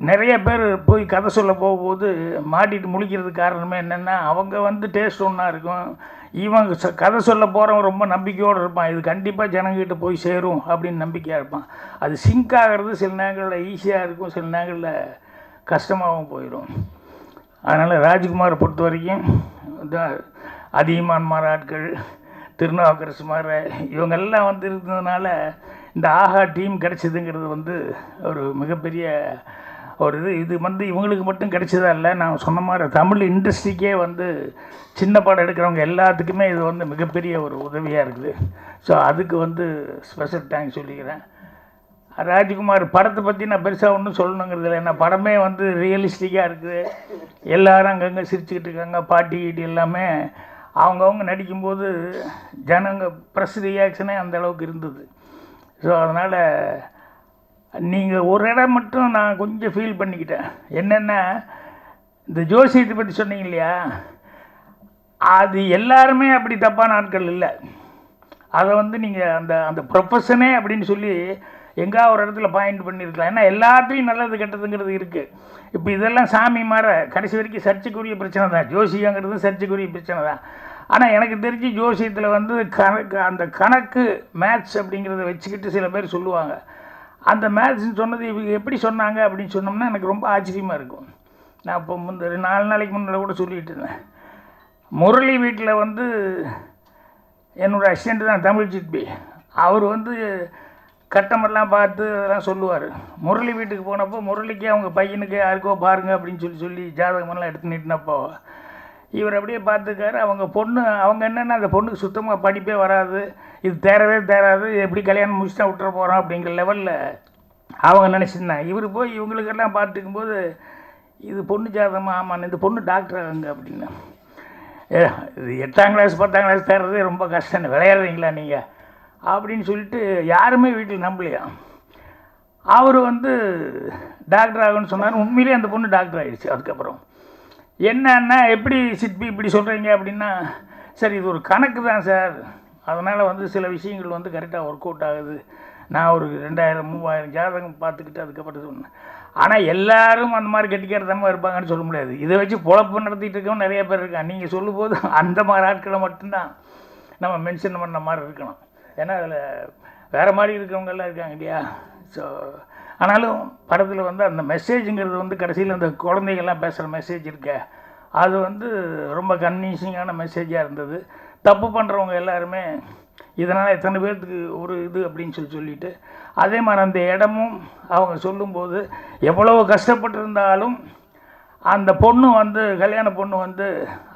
நிறைய பேர் போய் கதை சொல்ல போகும்போது மாட்டிட்டு முழிக்கிறதுக்கு காரணமே என்னென்னா, அவங்க வந்து டேஸ்ட் ஒன்றா இருக்கும், இவங்க கதை சொல்ல போகிறவங்க ரொம்ப நம்பிக்கையோடு இருப்பான், இது கண்டிப்பாக ஜனங்கிட்ட போய் சேரும் அப்படின்னு நம்பிக்கையாக இருப்பான். அது சிங்க் ஆகிறது சில நேரங்களில் ஈஸியாக இருக்கும், சில நேரங்களில் கஷ்டமாகவும் போயிடும். அதனால் ராஜ்குமாரை பொறுத்த வரைக்கும் அதிகமான ஆட்கள், திருநாவுக்கரசு மாதிரி இவங்கெல்லாம் வந்து இருந்ததுனால இந்த ஆஹா டீம் கிடச்சிதுங்கிறது வந்து ஒரு மிகப்பெரிய ஒரு இது வந்து இவங்களுக்கு மட்டும் கிடைச்சதா இல்லை, நான் சொன்ன மாதிரி தமிழ் இண்டஸ்ட்ரிக்கே வந்து சின்ன படம் எடுக்கிறவங்க எல்லாத்துக்குமே இது வந்து மிகப்பெரிய ஒரு உதவியாக இருக்குது. ஸோ அதுக்கு வந்து ஸ்பெஷல் தேங்க்ஸ் சொல்லிக்கிறேன். ராஜ்குமார் படத்தை பற்றி நான் பெருசாக ஒன்றும் சொல்லணுங்கிறது இல்லை, ஏன்னா படமே வந்து ரியலிஸ்டிக்காக இருக்குது, எல்லோரும் அங்கங்கே சிரிச்சுக்கிட்டு இருக்காங்க, பாட்டி கீட்டி எல்லாமே அவங்கவுங்க நடிக்கும்போது ஜனங்க ப்ரெஸ் ரியாக்ஷனே அந்த அளவுக்கு இருந்தது. ஸோ அதனால் நீங்கள் ஒரு இடம் மட்டும் நான் கொஞ்சம் ஃபீல் பண்ணிக்கிட்டேன், என்னென்னா இந்த ஜோசியத்தை பற்றி சொன்னீங்க இல்லையா, அது எல்லாருமே அப்படி தப்பான ஆட்கள் இல்லை. அதை வந்து நீங்கள் அந்த ப்ரொஃபஷனே அப்படின்னு சொல்லி எங்கா ஒரு இடத்துல பாயிண்ட் பண்ணியிருக்கலாம். ஏன்னா எல்லாத்தையும் நல்லது கெட்டதுங்கிறது இருக்குது. இப்போ இதெல்லாம் சாமி மாற கடைசி வரைக்கும் சர்ச்சைக்குரிய பிரச்சனை தான், ஜோசியங்கிறது சர்ச்சைக்குரிய பிரச்சனை தான். ஆனால் எனக்கு தெரிஞ்சு ஜோசியத்தில் வந்து அந்த கணக்கு மேத்ஸ் அப்படிங்கிறத வச்சுக்கிட்டு சில பேர் சொல்லுவாங்க. அந்த மேத்ஸ்ன்னு சொன்னது இவங்க எப்படி சொன்னாங்க அப்படின்னு சொன்னோம்னா எனக்கு ரொம்ப ஆச்சரியமாக இருக்கும். நான் இப்போ 4 நாளைக்கு முன்னாடி கூட சொல்லிகிட்டு இருந்தேன். முரளி வீட்டில் வந்து என்னோடய அசிஸ்டண்ட் தான் தமிழ் சிற்பி, அவர் வந்து கட்டமெல்லாம் பார்த்து அதெல்லாம் சொல்லுவார். முரளி வீட்டுக்கு போனப்போ முரளிக்கு அவங்க பையனுக்கு யாருக்கோ பாருங்கள் அப்படின்னு சொல்லி ஜாதகமெல்லாம் எடுத்து நீட்டினப்போ இவர் அப்படியே பார்த்துக்காரு. அவங்க என்னென்னா அந்த பொண்ணுக்கு சுத்தமாக படிப்பே வராது, இது தேராது, எப்படி கல்யாணம் முடிச்சுட்டா விட்டுற போகிறோம் அப்படிங்கிற லெவலில் அவங்க நினச்சிருந்தாங்க. இவர் போய் இவங்களுக்கெல்லாம் பார்த்துக்கும்போது இது பொண்ணு ஜாதகமாக, ஆமாம் இந்த பொண்ணு டாக்டர் ஆகுங்க அப்படின்னு. இது 8ஆம் கிளாஸ் 10ஆம் கிளாஸ் தேர்றதே ரொம்ப கஷ்டம், விளையாடுறீங்களா நீங்கள் அப்படின்னு சொல்லிட்டு யாருமே வீட்டில் நம்பலையா. அவர் வந்து டாக்டர் ஆகுன்னு சொன்னார். உண்மையிலே அந்த பொண்ணு டாக்டர் ஆகிடுச்சு. அதுக்கப்புறம் என்னன்னா எப்படி சிற்பி இப்படி சொல்கிறீங்க அப்படின்னா, சார் இது ஒரு கணக்கு தான் சார், அதனால் வந்து சில விஷயங்கள் வந்து கரெக்டாக ஒர்க் அவுட் ஆகுது. நான் ஒரு 2000-3000 ஜாதகம் பார்த்துக்கிட்டு அதுக்கப்புறம் சொன்னேன். ஆனால் எல்லாரும் அந்த மாதிரி கெட்டிக்காரத்தனமாக இருப்பாங்கன்னு சொல்ல முடியாது. இதை வச்சு பொழப்பு நடத்திட்டு இருக்கவங்க நிறைய பேர் இருக்காங்க. நீங்கள் சொல்லும்போது அந்த மாதிரி ஆட்களை மட்டும்தான் நம்ம மென்ஷன் பண்ண மாதிரி இருக்கணும். ஏன்னா அதில் வேறு மாதிரி இருக்கிறவங்கெல்லாம் இருக்காங்க இல்லையா. ஸோ ஆனாலும் படத்தில் வந்து அந்த மெசேஜுங்கிறது வந்து கடைசியில் அந்த குழந்தைகள்லாம் பேசுகிற மெசேஜ் இருக்க அது வந்து ரொம்ப கன்வின்சிங்கான மெசேஜாக இருந்தது. தப்பு பண்ணுறவங்க எல்லாருமே இதனால் எத்தனை பேர்த்துக்கு ஒரு இது அப்படின்னு சொல்லிட்டு அதே மாதிரி அந்த இடமும் அவங்க சொல்லும்போது எவ்வளோ கஷ்டப்பட்டிருந்தாலும் அந்த பொண்ணு வந்து கல்யாண பொண்ணு வந்து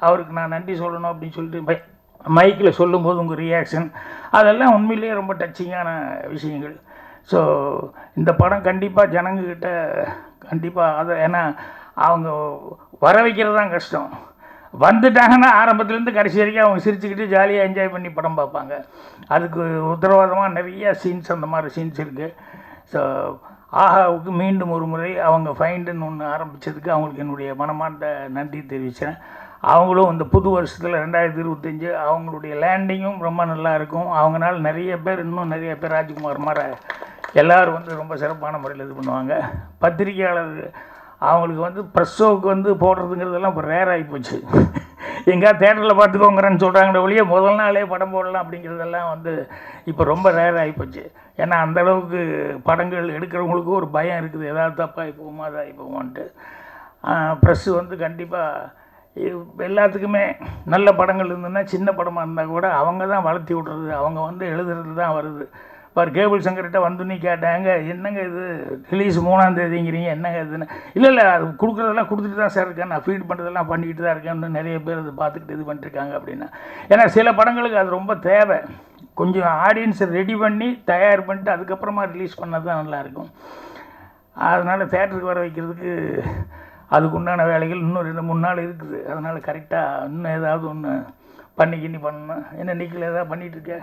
அவருக்கு நான் நன்றி சொல்லணும் அப்படின்னு சொல்லிட்டு மைக்கில் சொல்லும்போது உங்கள் ரியாக்ஷன் அதெல்லாம் உண்மையிலேயே ரொம்ப டச்சிங்கான விஷயங்கள். ஸோ இந்த படம் கண்டிப்பாக ஜனங்கக்கிட்ட கண்டிப்பாக அதை ஏன்னா அவங்க வர வைக்கிறது தான் கஷ்டம். வந்துட்டாங்கன்னா ஆரம்பத்துலேருந்து கடைசி வரைக்கும் அவங்க சிரிச்சுக்கிட்டு ஜாலியாக என்ஜாய் பண்ணி படம் பார்ப்பாங்க. அதுக்கு உத்தரவாதமாக நிறைய சீன்ஸ் அந்த மாதிரி சீன்ஸ் இருக்குது. ஸோ ஆஹாவுக்கு மீண்டும் ஒரு முறை அவங்க ஃபைண்டுன்னு ஒன்று ஆரம்பித்ததுக்கு அவங்களுக்கு என்னுடைய மனமார்ந்த நன்றி தெரிவித்தேன். அவங்களும் இந்த புது வருஷத்தில் 2025 அவங்களுடைய லேண்டிங்கும் ரொம்ப நல்லா இருக்கும். அவங்களால நிறைய பேர் இன்னும் நிறைய பேர் ராஜ்குமார் மாதிரி எல்லோரும் வந்து ரொம்ப சிறப்பான முறையில் இது பண்ணுவாங்க. பத்திரிகையாளர் அவங்களுக்கு வந்து ப்ரெஸ் ஷோவுக்கு வந்து போடுறதுங்கிறதெல்லாம் இப்போ ரேர் ஆகி போச்சு. எங்கேயா தேட்டரில் பார்த்துக்கோங்கிறேன்னு சொல்கிறாங்களே ஒழிய முதல் நாளே படம் போடலாம் அப்படிங்கிறதெல்லாம் வந்து இப்போ ரொம்ப ரேர் ஆகி போச்சு. ஏன்னா அந்தளவுக்கு படங்கள் எடுக்கிறவங்களுக்கும் ஒரு பயம் இருக்குது, ஏதாவது தப்பாகி போகுமா அதாகி போகுமான்ட்டு. ப்ரெஸ்ஸு வந்து கண்டிப்பாக எல்லாத்துக்குமே நல்ல படங்கள் இருந்ததுன்னா சின்ன படமாக இருந்தால் கூட அவங்க தான் வளர்த்தி விட்றது, அவங்க வந்து எழுதுறது தான் வருது. இப்போ கேபிள் சங்கர்கிட்ட வந்து கேட்டாங்க என்னங்க இது ரிலீஸ் 3ஆம் தேதிங்கிறீங்க என்னங்க இதுன்னு. இல்லை அது கொடுக்குறதெல்லாம் கொடுத்துட்டு தான் சார் இருக்கேன், நான் ஃபீட் பண்ணுறதெல்லாம் பண்ணிக்கிட்டு தான் இருக்கேன்னு நிறைய பேர் அதை பார்த்துக்கிட்டு இது பண்ணிட்டுருக்காங்க அப்படின்னா. ஏன்னா சில படங்களுக்கு அது ரொம்ப தேவை, கொஞ்சம் ஆடியன்ஸை ரெடி பண்ணி தயார் பண்ணிட்டு அதுக்கப்புறமா ரிலீஸ் பண்ணது தான் நல்லாயிருக்கும். அதனால் தேட்டருக்கு வர வைக்கிறதுக்கு அதுக்குண்டான வேலைகள் இன்னும் 2-3 நாள் இருக்குது. அதனால் கரெக்டாக இன்னும் ஏதாவது ஒன்று பண்ணி பண்ணணும். என்ன நிக்கில் ஏதாவது பண்ணிகிட்டு இருக்க?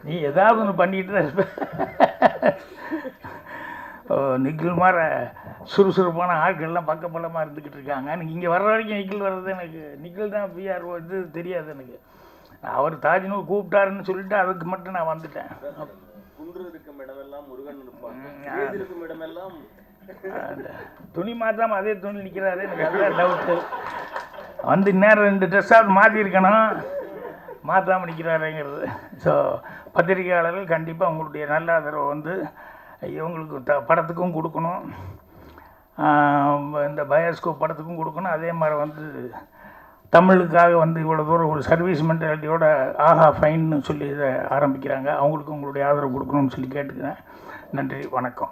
நீ ஏதாவது ஒன்று பண்ணிக்கிட்டு தான் இருப்ப. நிக்கில் மாதிரி சுறுசுறுப்பான ஆட்கள்லாம் பக்கப்பலமாக இருந்துக்கிட்டு இருக்காங்க. எனக்கு இங்கே வர்ற வரைக்கும் நிக்கில் வர்றது எனக்கு நிக்கில் தான் பிஆர்ஓ இது தெரியாது எனக்கு. அவர் தாஜ்னூர் கூப்பிட்டாருன்னு சொல்லிட்டு அதுக்கு மட்டும் நான் வந்துட்டேன். துணி மாற்றாமல் அதே துணி நிற்கிறாரு, எனக்கு அதுதான் டவுட்டு. வந்து இந்நேரம் 2 ட்ரெஸ்ஸாவது மாற்றிருக்கணும், மாற்றாமல் நிற்கிறாருங்கிறது. ஸோ பத்திரிகையாளர்கள் கண்டிப்பாக உங்களுடைய நல்ல ஆதரவை வந்து இவங்களுக்கு படத்துக்கும் கொடுக்கணும், இந்த பயோஸ்கோப் படத்துக்கும் கொடுக்கணும். அதே மாதிரி வந்து தமிழுக்காக வந்து இவ்வளோ தூரம் ஒரு சர்வீஸ் மென்டாலிட்டியோட ஆஹா ஃபைன்னு சொல்லி இதை ஆரம்பிக்கிறாங்க, அவங்களுக்கு உங்களுடைய ஆதரவு கொடுக்கணும்னு சொல்லி கேட்டுக்கிறேன். நன்றி, வணக்கம்.